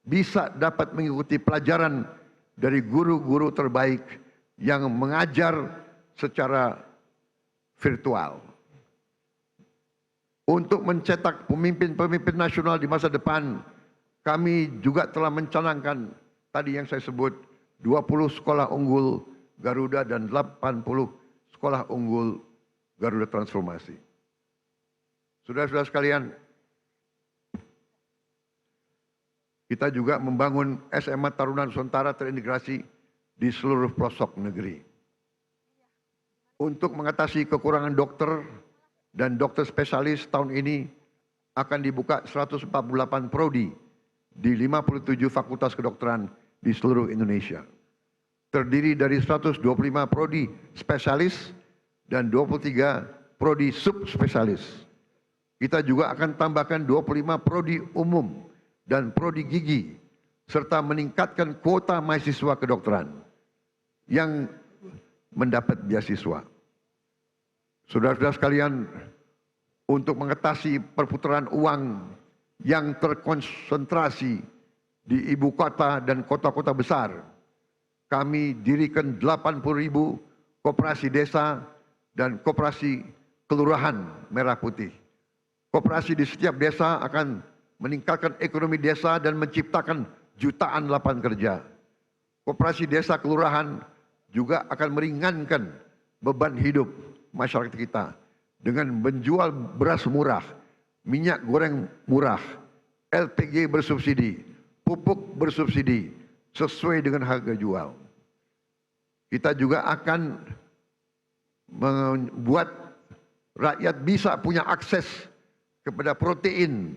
bisa dapat mengikuti pelajaran dari guru-guru terbaik yang mengajar secara virtual. Untuk mencetak pemimpin-pemimpin nasional di masa depan, kami juga telah mencanangkan tadi yang saya sebut 20 sekolah unggul Garuda dan 80 sekolah unggul Garuda Transformasi. Saudara-saudara sekalian, kita juga membangun SMA Taruna Nusantara terintegrasi di seluruh pelosok negeri. Untuk mengatasi kekurangan dokter dan dokter spesialis tahun ini akan dibuka 148 prodi di 57 fakultas kedokteran di seluruh Indonesia. Terdiri dari 125 prodi spesialis dan 23 prodi subspesialis. Kita juga akan tambahkan 25 prodi umum dan prodi gigi serta meningkatkan kuota mahasiswa kedokteran yang mendapat beasiswa. Saudara-saudara sekalian, untuk mengatasi perputaran uang yang terkonsentrasi di ibu kota dan kota-kota besar, kami dirikan 80.000 koperasi desa dan koperasi kelurahan merah putih. Koperasi di setiap desa akan meningkatkan ekonomi desa dan menciptakan jutaan lapangan kerja. Koperasi desa kelurahan juga akan meringankan beban hidup masyarakat kita dengan menjual beras murah, minyak goreng murah, LPG bersubsidi, pupuk bersubsidi sesuai dengan harga jual. Kita juga akan membuat rakyat bisa punya akses kepada protein,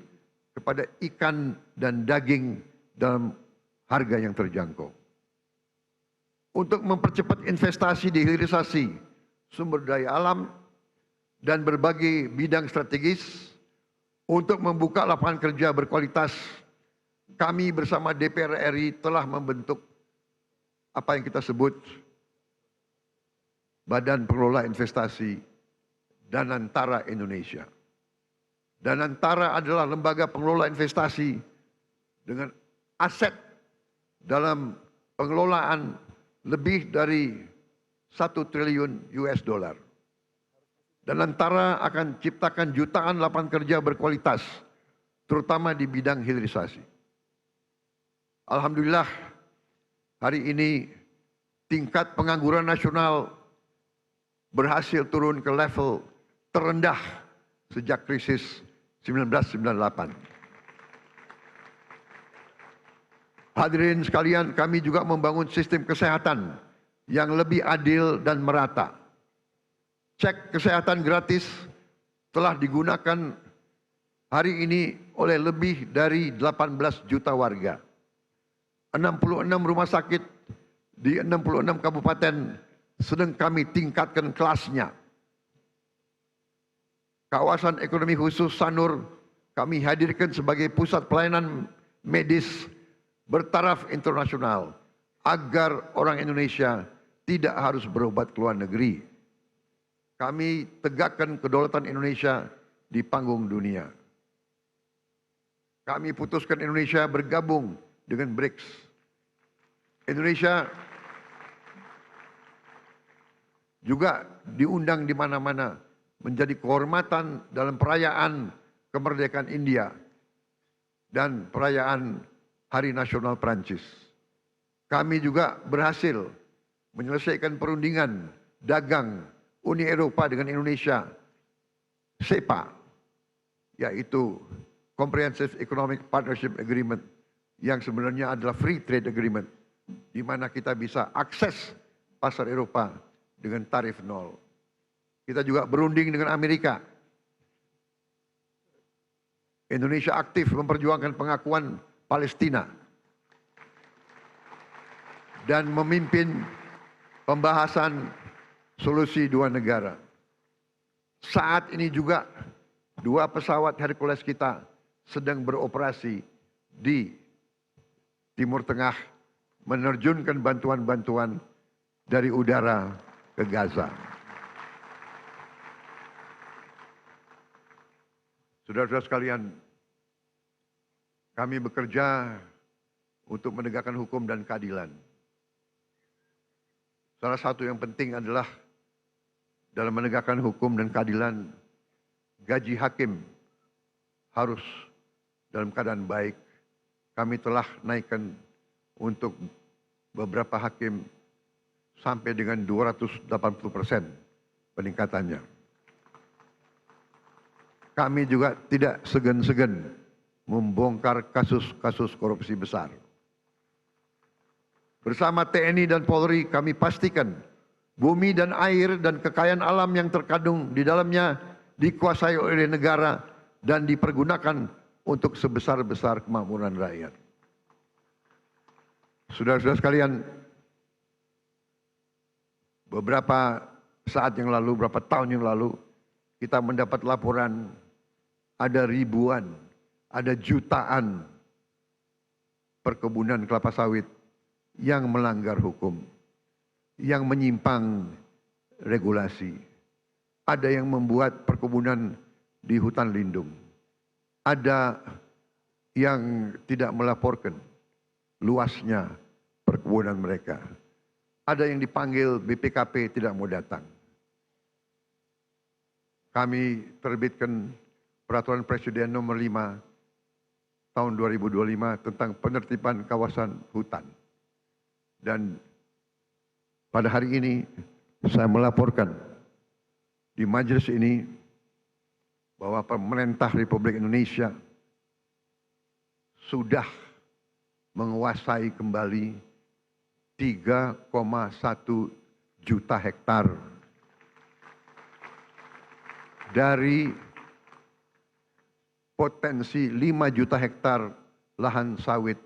kepada ikan dan daging dalam harga yang terjangkau. Untuk mempercepat investasi di hilirisasi sumber daya alam dan berbagai bidang strategis, untuk membuka lapangan kerja berkualitas, kami bersama DPR RI telah membentuk apa yang kita sebut Badan Pengelola Investasi Danantara Indonesia. Danantara adalah lembaga pengelola investasi dengan aset dalam pengelolaan lebih dari 1 triliun US dollar. Danantara akan ciptakan jutaan lapangan kerja berkualitas, terutama di bidang hilirisasi. Alhamdulillah, hari ini tingkat pengangguran nasional berhasil turun ke level terendah sejak krisis 1998. Hadirin sekalian, kami juga membangun sistem kesehatan yang lebih adil dan merata. Cek kesehatan gratis telah digunakan hari ini oleh lebih dari 18 juta warga. 66 rumah sakit di 66 kabupaten sedang kami tingkatkan kelasnya. Kawasan ekonomi khusus Sanur kami hadirkan sebagai pusat pelayanan medis bertaraf internasional agar orang Indonesia tidak harus berobat ke luar negeri. Kami tegakkan kedaulatan Indonesia di panggung dunia. Kami putuskan Indonesia bergabung dengan BRICS. Indonesia juga diundang di mana-mana menjadi kehormatan dalam perayaan kemerdekaan India dan perayaan Hari Nasional Prancis. Kami juga berhasil menyelesaikan perundingan dagang Uni Eropa dengan Indonesia, SEPA, yaitu Comprehensive Economic Partnership Agreement, yang sebenarnya adalah Free Trade Agreement, di mana kita bisa akses pasar Eropa dengan tarif nol. Kita juga berunding dengan Amerika. Indonesia aktif memperjuangkan pengakuan Palestina dan memimpin pembahasan solusi dua negara. Saat ini juga 2 pesawat Hercules kita sedang beroperasi di Timur Tengah menerjunkan bantuan-bantuan dari udara ke Gaza. Saudara-saudara sekalian, kami bekerja untuk menegakkan hukum dan keadilan. Salah satu yang penting adalah dalam menegakkan hukum dan keadilan, gaji hakim harus dalam keadaan baik. Kami telah naikkan untuk beberapa hakim sampai dengan 280% peningkatannya. Kami juga tidak segan-segan membongkar kasus-kasus korupsi besar. Bersama TNI dan Polri kami pastikan bumi dan air dan kekayaan alam yang terkandung di dalamnya dikuasai oleh negara dan dipergunakan untuk sebesar-besar kemakmuran rakyat. Saudara-saudara sekalian, beberapa saat yang lalu, beberapa tahun yang lalu, kita mendapat laporan ada ribuan, ada jutaan perkebunan kelapa sawit yang melanggar hukum, yang menyimpang regulasi. Ada yang membuat perkebunan di hutan lindung. Ada yang tidak melaporkan luasnya perkebunan mereka. Ada yang dipanggil BPKP tidak mau datang. Kami terbitkan Peraturan Presiden Nomor 5 tahun 2025 tentang penertiban kawasan hutan. Dan pada hari ini saya melaporkan di majelis ini bahwa pemerintah Republik Indonesia sudah menguasai kembali 3,1 juta hektar dari potensi 5 juta hektar lahan sawit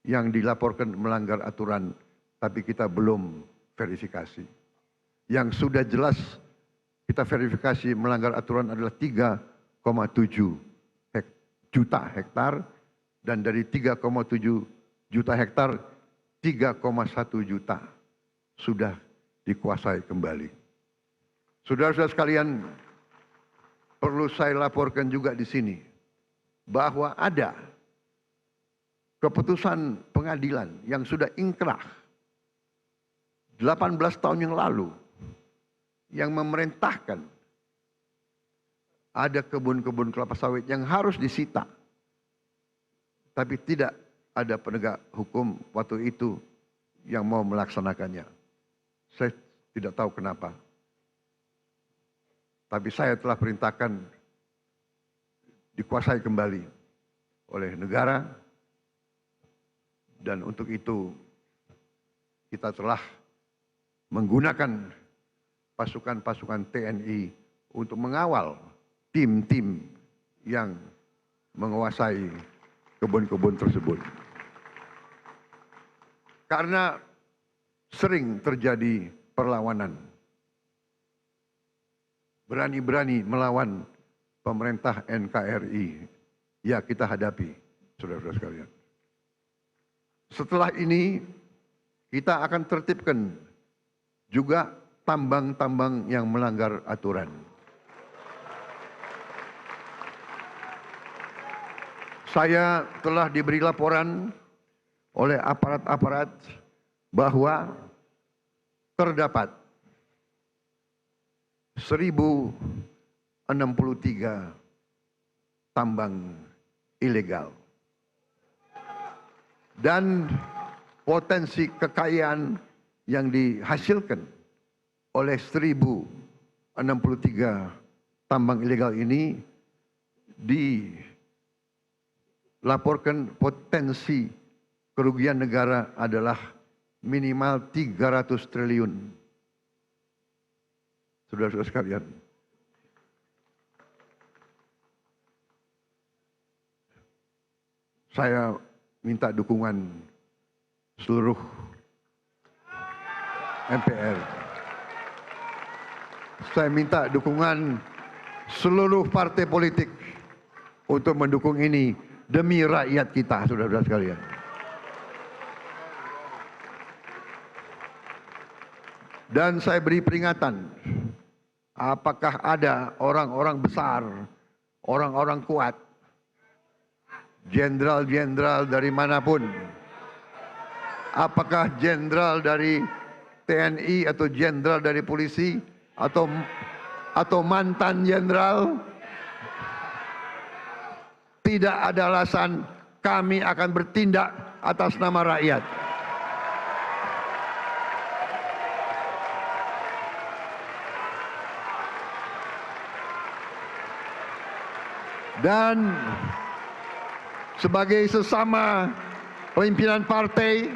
yang dilaporkan melanggar aturan, tapi kita belum verifikasi. Yang sudah jelas kita verifikasi melanggar aturan adalah 3,7 juta hektar, dan dari 3,7 juta hektar, 3,1 juta sudah dikuasai kembali. Saudara-saudara sekalian, perlu saya laporkan juga di sini bahwa ada keputusan pengadilan yang sudah ingkrah 18 tahun yang lalu yang memerintahkan ada kebun-kebun kelapa sawit yang harus disita, tapi tidak ada penegak hukum waktu itu yang mau melaksanakannya. Saya tidak tahu kenapa. Tapi saya telah perintahkan dikuasai kembali oleh negara, dan untuk itu kita telah menggunakan pasukan-pasukan TNI untuk mengawal tim-tim yang menguasai kebun-kebun tersebut. Karena sering terjadi perlawanan, berani-berani melawan pemerintah NKRI, ya kita hadapi, saudara-saudara sekalian. Setelah ini kita akan tertibkan juga tambang-tambang yang melanggar aturan. Saya telah diberi laporan oleh aparat-aparat bahwa terdapat 1063 tambang ilegal. Dan potensi kekayaan yang dihasilkan oleh 1063 tambang ilegal ini dilaporkan potensi kerugian negara adalah minimal 300 triliun. Saudara-saudara sekalian, saya minta dukungan seluruh MPR. Saya minta dukungan seluruh partai politik untuk mendukung ini demi rakyat kita, saudara-saudara sekalian. Dan saya beri peringatan, apakah ada orang-orang besar, orang-orang kuat, jenderal-jenderal dari manapun, apakah jenderal dari TNI atau jenderal dari polisi atau mantan jenderal, tidak ada alasan kami akan bertindak atas nama rakyat. Dan sebagai sesama pimpinan partai,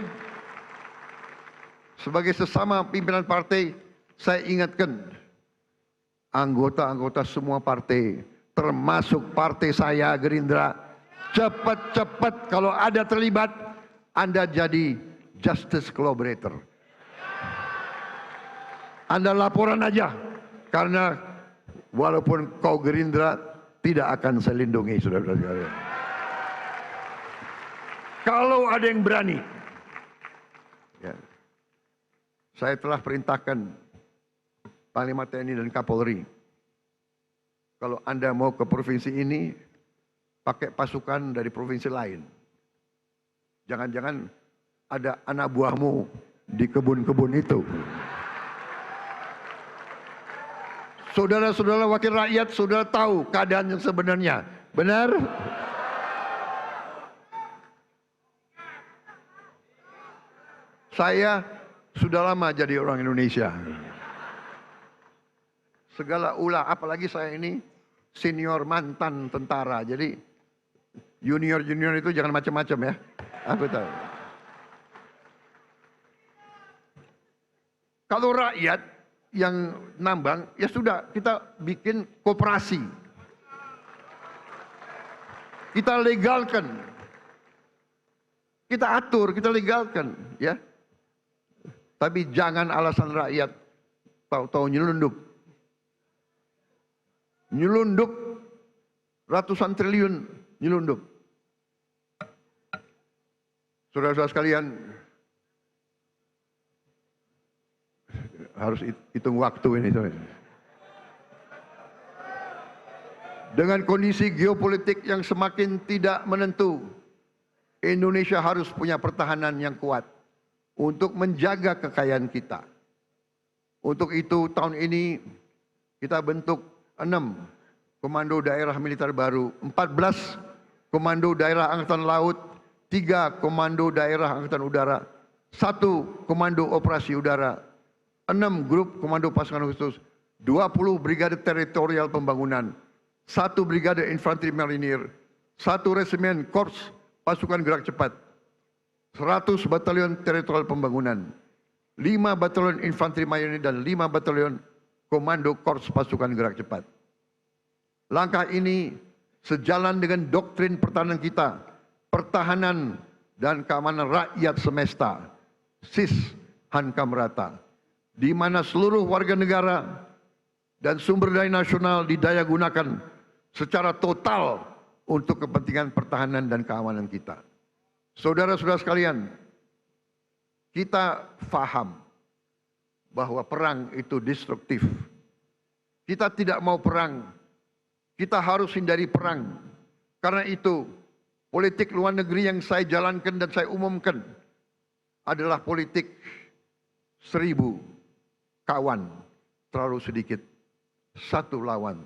saya ingatkan anggota-anggota semua partai, termasuk partai saya Gerindra, cepat-cepat kalau ada terlibat, Anda jadi justice collaborator. Anda laporan aja, karena walaupun kau Gerindra, tidak akan saya lindungi, saudara-saudara sekalian. Kalau ada yang berani, ya, saya telah perintahkan Panglima TNI dan Kapolri, kalau Anda mau ke provinsi ini, pakai pasukan dari provinsi lain. Jangan-jangan ada anak buahmu di kebun-kebun itu. Saudara-saudara wakil rakyat, saudara tahu keadaan yang sebenarnya. Benar? Saya sudah lama jadi orang Indonesia. Segala ulah, apalagi saya ini senior mantan tentara. Jadi junior-junior itu jangan macam-macam ya. Aku tahu. Kalau rakyat yang nambang, ya sudah, kita bikin koperasi. Kita legalkan. Kita atur, kita legalkan, ya. Tapi jangan alasan rakyat tahu-tahu nyelundup. Nyelundup ratusan triliun, nyelundup. Saudara-saudara sekalian, harus hitung waktu ini. Dengan kondisi geopolitik yang semakin tidak menentu, Indonesia harus punya pertahanan yang kuat untuk menjaga kekayaan kita. Untuk itu tahun ini kita bentuk 6 komando daerah militer baru, 14 komando daerah angkatan laut, 3 komando daerah angkatan udara, 1 komando operasi udara, 6 grup komando pasukan khusus, 20 brigade teritorial pembangunan, 1 brigade infanteri marinir, 1 resimen korps pasukan gerak cepat, 100 batalion teritorial pembangunan, 5 batalion infanteri marinir dan 5 batalion komando korps pasukan gerak cepat. Langkah ini sejalan dengan doktrin pertahanan kita, pertahanan dan keamanan rakyat semesta, SIS Hankam Rata, di mana seluruh warga negara dan sumber daya nasional didaya gunakan secara total untuk kepentingan pertahanan dan keamanan kita. Saudara-saudara sekalian, kita faham bahwa perang itu destruktif. Kita tidak mau perang, kita harus hindari perang. Karena itu, politik luar negeri yang saya jalankan dan saya umumkan adalah politik 1000 kawan terlalu sedikit, 1 lawan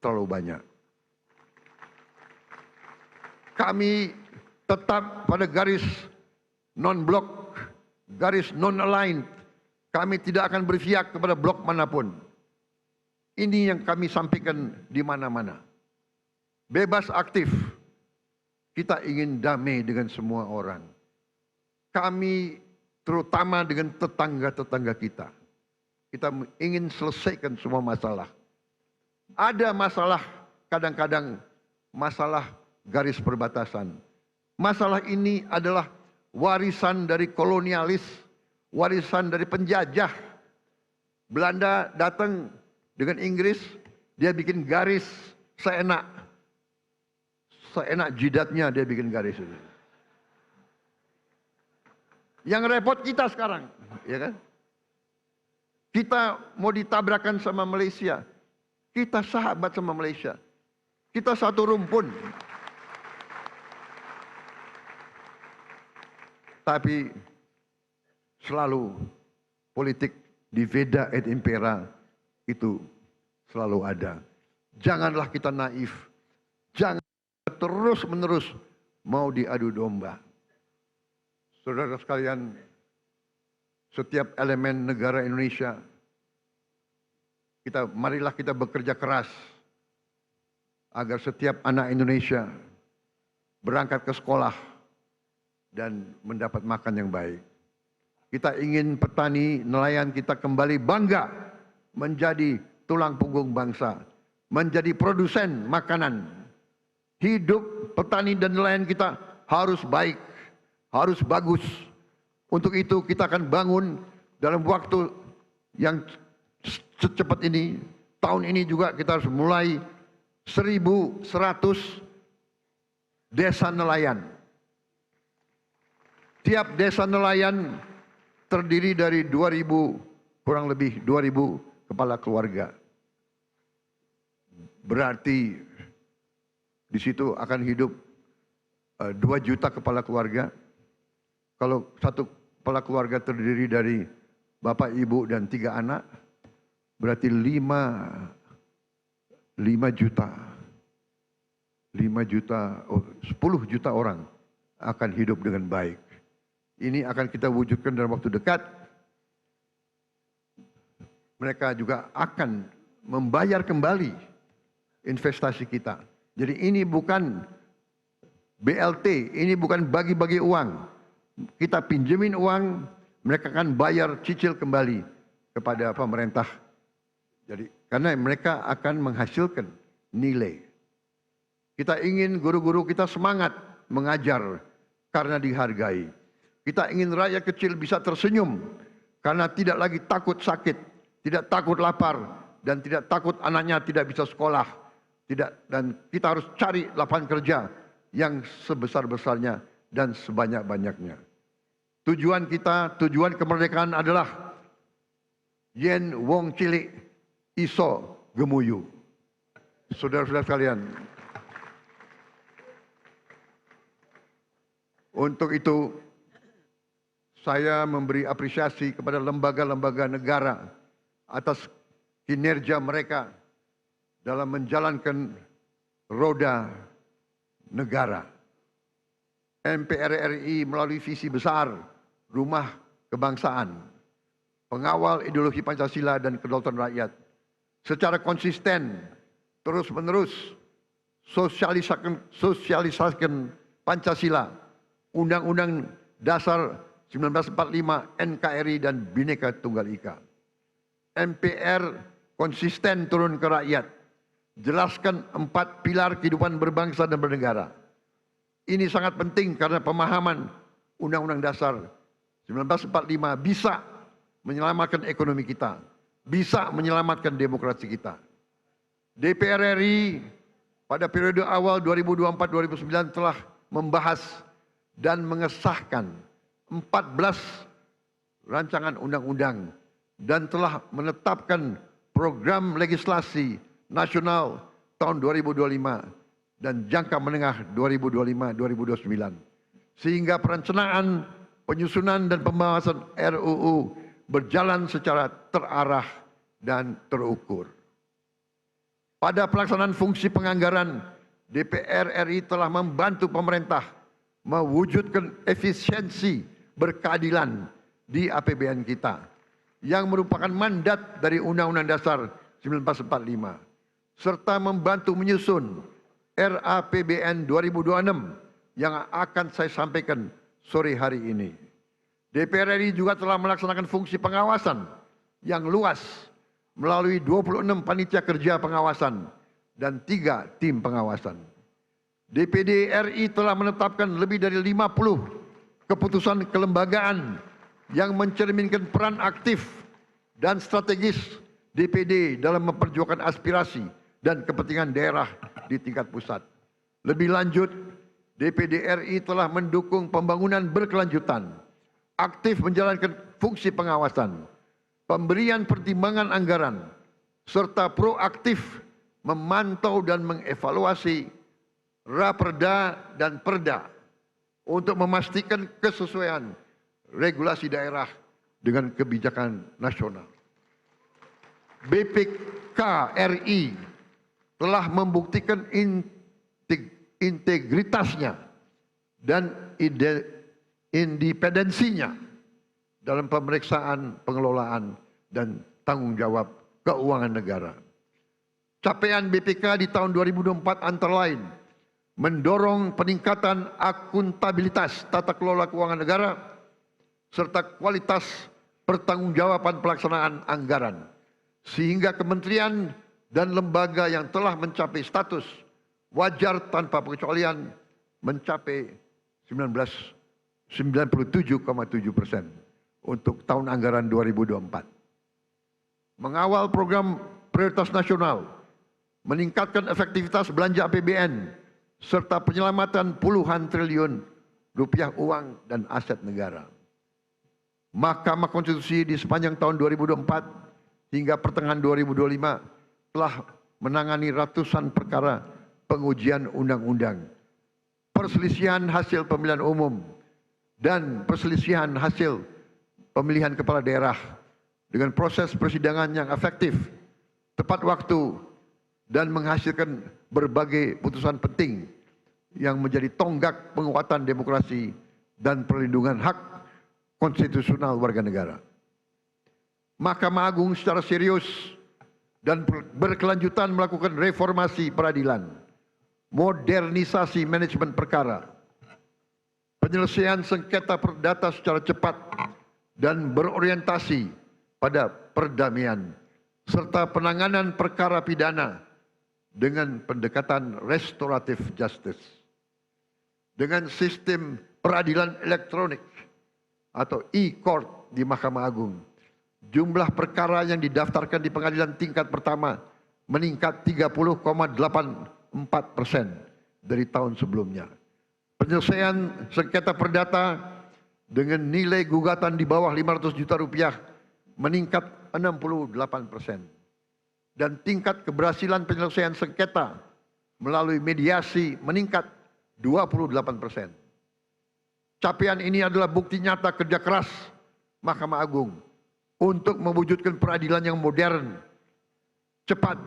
terlalu banyak. Kami tetap pada garis non-blok, garis non-aligned. Kami tidak akan berpihak kepada blok manapun. Ini yang kami sampaikan di mana-mana. Bebas aktif. Kita ingin damai dengan semua orang. Kami terutama dengan tetangga-tetangga kita. Kita ingin selesaikan semua masalah. Ada masalah, kadang-kadang masalah garis perbatasan. Masalah ini adalah warisan dari kolonialis, warisan dari penjajah. Belanda datang dengan Inggris, Dia bikin garis seenak jidatnya, dia bikin garis itu. Yang repot kita sekarang, ya kan? Kita mau ditabrakan sama Malaysia. Kita sahabat sama Malaysia. Kita satu rumpun. Tapi selalu politik divida et impera itu selalu ada. Janganlah kita naif. Jangan terus-menerus mau diadu domba. Saudara sekalian, setiap elemen negara Indonesia, marilah kita bekerja keras agar setiap anak Indonesia berangkat ke sekolah dan mendapat makan yang baik. Kita ingin petani, nelayan kita kembali bangga menjadi tulang punggung bangsa, menjadi produsen makanan. Hidup petani dan nelayan kita harus baik, harus bagus. Untuk itu kita akan bangun dalam waktu yang secepat ini. Tahun ini juga kita harus mulai 1.100 desa nelayan. Tiap desa nelayan terdiri dari 2.000, kurang lebih 2.000 kepala keluarga. Berarti di situ akan hidup 2 juta kepala keluarga. Kalau satu kepala keluarga terdiri dari bapak, ibu, dan 3 anak, berarti 10 juta orang akan hidup dengan baik. Ini akan kita wujudkan dalam waktu dekat. Mereka juga akan membayar kembali investasi kita. Jadi ini bukan BLT, ini bukan bagi-bagi uang. Kita pinjemin uang, mereka akan bayar cicil kembali kepada pemerintah. Jadi karena mereka akan menghasilkan nilai. Kita ingin guru-guru kita semangat mengajar karena dihargai. Kita ingin rakyat kecil bisa tersenyum karena tidak lagi takut sakit, tidak takut lapar, dan tidak takut anaknya tidak bisa sekolah. Dan kita harus cari lapangan kerja yang sebesar-besarnya dan sebanyak-banyaknya. Tujuan kita, tujuan kemerdekaan adalah yen wong cilik iso gemuyu. Saudara-saudara sekalian, untuk itu saya memberi apresiasi kepada lembaga-lembaga negara atas kinerja mereka dalam menjalankan roda negara. MPR RI melalui visi besar Rumah Kebangsaan, pengawal ideologi Pancasila dan kedaulatan rakyat, secara konsisten terus-menerus sosialisasikan Pancasila, Undang-Undang Dasar 1945, NKRI, dan Bhinneka Tunggal Ika. MPR konsisten turun ke rakyat, jelaskan 4 pilar kehidupan berbangsa dan bernegara. Ini sangat penting karena pemahaman Undang-Undang Dasar 1945 bisa menyelamatkan ekonomi kita, bisa menyelamatkan demokrasi kita. DPR RI pada periode awal 2024-2009 telah membahas dan mengesahkan 14 rancangan undang-undang dan telah menetapkan program legislasi nasional tahun 2025 dan jangka menengah 2025-2029. Sehingga perencanaan, penyusunan dan pembahasan RUU berjalan secara terarah dan terukur. Pada pelaksanaan fungsi penganggaran, DPR RI telah membantu pemerintah mewujudkan efisiensi berkeadilan di APBN kita yang merupakan mandat dari Undang-Undang Dasar 1945 serta membantu menyusun RAPBN 2026 yang akan saya sampaikan sore hari ini. DPR RI juga telah melaksanakan fungsi pengawasan yang luas melalui 26 panitia kerja pengawasan dan 3 tim pengawasan. DPD RI telah menetapkan lebih dari 50 keputusan kelembagaan yang mencerminkan peran aktif dan strategis DPD dalam memperjuangkan aspirasi dan kepentingan daerah di tingkat pusat. Lebih lanjut, DPD RI telah mendukung pembangunan berkelanjutan, aktif menjalankan fungsi pengawasan, pemberian pertimbangan anggaran, serta proaktif memantau dan mengevaluasi Raperda dan Perda untuk memastikan kesesuaian regulasi daerah dengan kebijakan nasional. BPK RI telah membuktikan integritasnya dan independensinya dalam pemeriksaan pengelolaan dan tanggung jawab keuangan negara. Capaian BPK di tahun 2024 antara lain mendorong peningkatan akuntabilitas tata kelola keuangan negara serta kualitas pertanggungjawaban pelaksanaan anggaran, sehingga kementerian dan lembaga yang telah mencapai status wajar tanpa pengecualian mencapai 97,7% untuk tahun anggaran 2024. Mengawal program prioritas nasional, meningkatkan efektivitas belanja APBN, serta penyelamatan puluhan triliun rupiah uang dan aset negara. Mahkamah Konstitusi di sepanjang tahun 2024 hingga pertengahan 2025 telah menangani ratusan perkara pengujian undang-undang, perselisihan hasil pemilihan umum, dan perselisihan hasil pemilihan kepala daerah dengan proses persidangan yang efektif, tepat waktu, dan menghasilkan berbagai putusan penting yang menjadi tonggak penguatan demokrasi dan perlindungan hak konstitusional warga negara. Mahkamah Agung secara serius dan berkelanjutan melakukan reformasi peradilan, modernisasi manajemen perkara, penyelesaian sengketa perdata secara cepat dan berorientasi pada perdamaian, serta penanganan perkara pidana dengan pendekatan restoratif justice. Dengan sistem peradilan elektronik atau e-court di Mahkamah Agung, jumlah perkara yang didaftarkan di pengadilan tingkat pertama meningkat 30,84% dari tahun sebelumnya. Penyelesaian sengketa perdata dengan nilai gugatan di bawah 500 juta rupiah meningkat 68%. Dan tingkat keberhasilan penyelesaian sengketa melalui mediasi meningkat 28%. Capaian ini adalah bukti nyata kerja keras Mahkamah Agung untuk mewujudkan peradilan yang modern, cepat,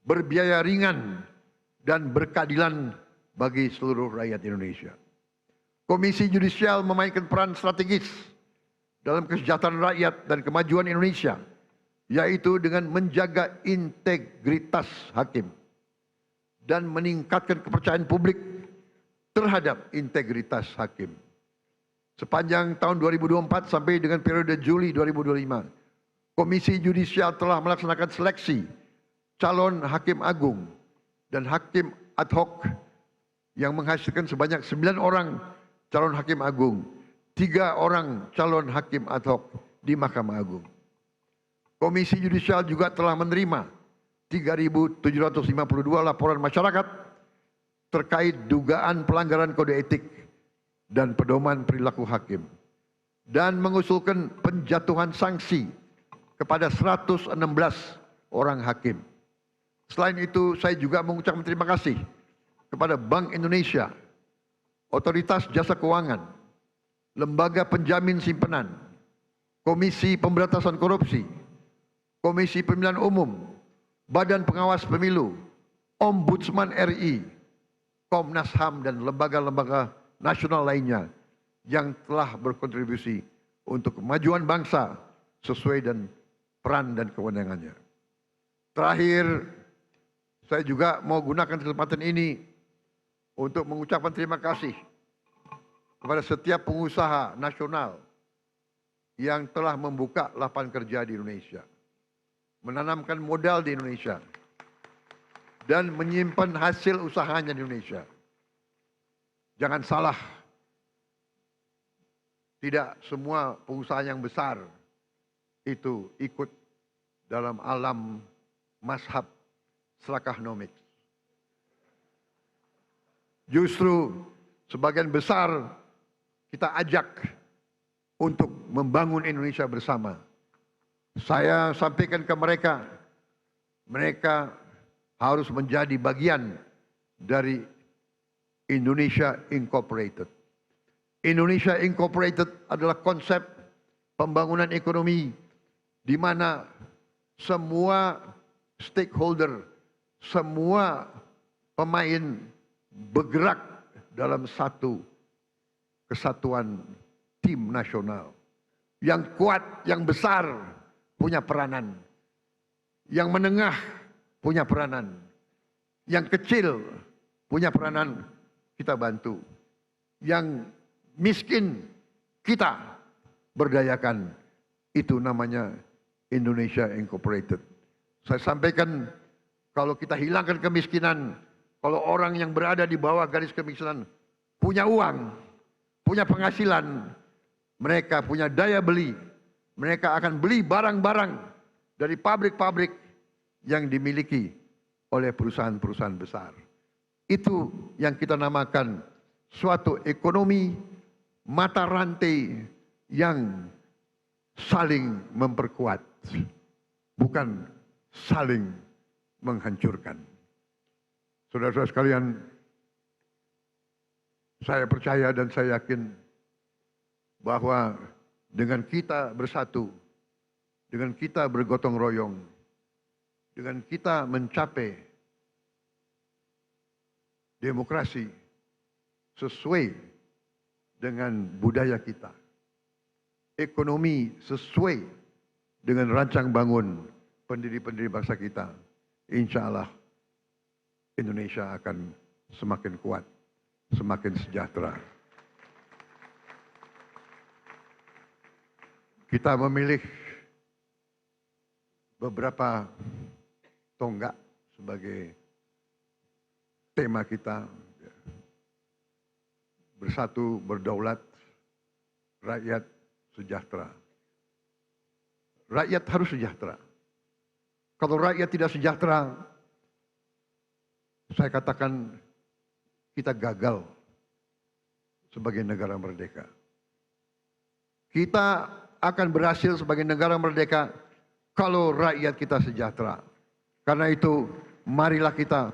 berbiaya ringan, dan berkeadilan bagi seluruh rakyat Indonesia. Komisi Yudisial memainkan peran strategis dalam kesejahteraan rakyat dan kemajuan Indonesia, yaitu dengan menjaga integritas hakim dan meningkatkan kepercayaan publik terhadap integritas hakim. Sepanjang tahun 2024 sampai dengan periode Juli 2025, Komisi Yudisial telah melaksanakan seleksi calon hakim agung dan hakim ad hoc yang menghasilkan sebanyak 9 orang calon hakim agung, 3 orang calon hakim ad hoc di Mahkamah Agung. Komisi Yudisial juga telah menerima 3.752 laporan masyarakat terkait dugaan pelanggaran kode etik dan pedoman perilaku hakim dan mengusulkan penjatuhan sanksi kepada 116 orang hakim. Selain itu, saya juga mengucapkan terima kasih kepada Bank Indonesia, Otoritas Jasa Keuangan, Lembaga Penjamin Simpanan, Komisi Pemberantasan Korupsi, Komisi Pemilihan Umum, Badan Pengawas Pemilu, Ombudsman RI, Komnas HAM, dan lembaga-lembaga nasional lainnya yang telah berkontribusi untuk kemajuan bangsa sesuai dengan peran dan kewenangannya. Terakhir, saya juga mau gunakan kesempatan ini untuk mengucapkan terima kasih kepada setiap pengusaha nasional yang telah membuka lapangan kerja di Indonesia, menanamkan modal di Indonesia, dan menyimpan hasil usahanya di Indonesia. Jangan salah, tidak semua pengusaha yang besar itu ikut dalam alam mazhab Slakahnomics. Justru sebagian besar kita ajak untuk membangun Indonesia bersama. Saya sampaikan ke mereka, mereka harus menjadi bagian dari Indonesia Incorporated. Indonesia Incorporated adalah konsep pembangunan ekonomi di mana semua stakeholder, semua pemain bergerak dalam satu kesatuan tim nasional. Yang kuat, yang besar punya peranan. Yang menengah punya peranan. Yang kecil punya peranan, kita bantu. Yang miskin kita berdayakan. Itu namanya Indonesia Incorporated. Saya sampaikan, kalau kita hilangkan kemiskinan, kalau orang yang berada di bawah garis kemiskinan punya uang, punya penghasilan, mereka punya daya beli, mereka akan beli barang-barang dari pabrik-pabrik yang dimiliki oleh perusahaan-perusahaan besar. Itu yang kita namakan suatu ekonomi mata rantai yang saling memperkuat, bukan saling menghancurkan. Saudara-saudara sekalian, saya percaya dan saya yakin bahwa dengan kita bersatu, dengan kita bergotong royong, dengan kita mencapai demokrasi sesuai dengan budaya kita, ekonomi sesuai dengan rancang bangun pendiri-pendiri bangsa kita, insya Allah Indonesia akan semakin kuat, semakin sejahtera. Kita memilih beberapa tonggak sebagai tema kita. Bersatu, berdaulat, rakyat sejahtera. Rakyat harus sejahtera. Kalau rakyat tidak sejahtera, saya katakan kita gagal sebagai negara merdeka. Kita akan berhasil sebagai negara merdeka kalau rakyat kita sejahtera. Karena itu, marilah kita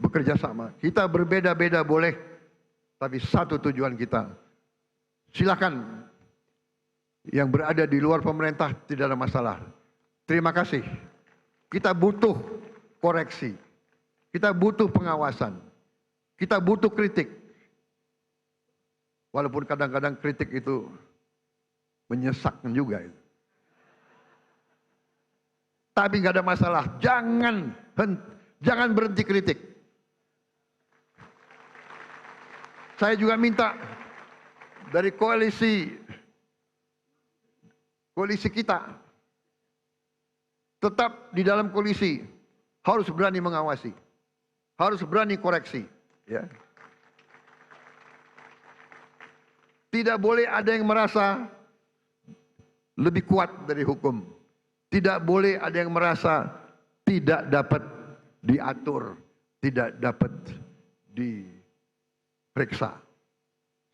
bekerja sama. Kita berbeda-beda boleh, tapi satu tujuan kita. Silakan yang berada di luar pemerintah tidak ada masalah. Terima kasih. Kita butuh koreksi. Kita butuh pengawasan. Kita butuh kritik. Walaupun kadang-kadang kritik itu menyesakkan juga itu. Tapi nggak ada masalah. Jangan berhenti kritik. Saya juga minta dari koalisi kita tetap di dalam koalisi harus berani mengawasi, harus berani koreksi. Ya. Tidak boleh ada yang merasa lebih kuat dari hukum. Tidak boleh ada yang merasa tidak dapat diatur, tidak dapat diperiksa.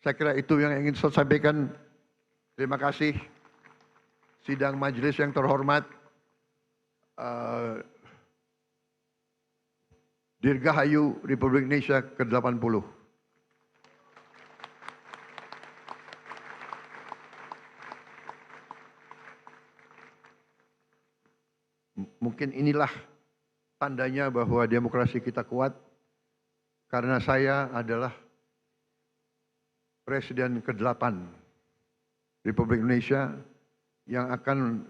Saya kira itu yang ingin saya sampaikan. Terima kasih. Sidang majelis yang terhormat, Dirgahayu Republik Indonesia ke-80. Mungkin inilah tandanya bahwa demokrasi kita kuat, karena saya adalah Presiden ke-8 Republik Indonesia yang akan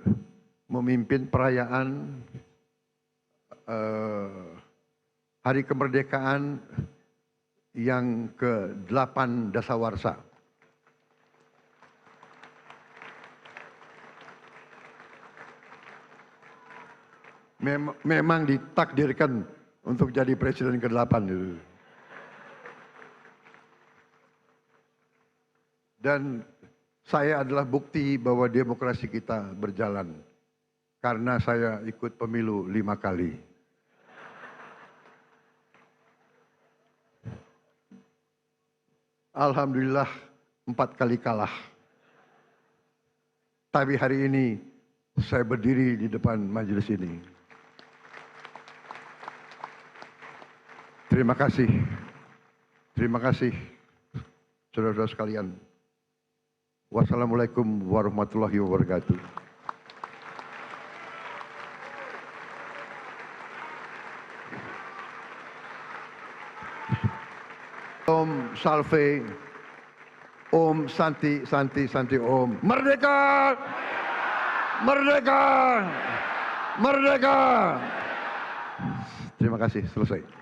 memimpin perayaan Hari Kemerdekaan yang ke-8 Dasawarsa. Memang ditakdirkan untuk jadi presiden ke-8 itu. Dan saya adalah bukti bahwa demokrasi kita berjalan. Karena saya ikut pemilu 5 kali. Alhamdulillah 4 kali kalah. Tapi hari ini saya berdiri di depan majelis ini. Terima kasih. Terima kasih saudara-saudara sekalian. Wassalamualaikum warahmatullahi wabarakatuh. Om Salve, Om Santi, Santi, Santi, Om. Merdeka! Merdeka! Merdeka! Terima kasih, selesai.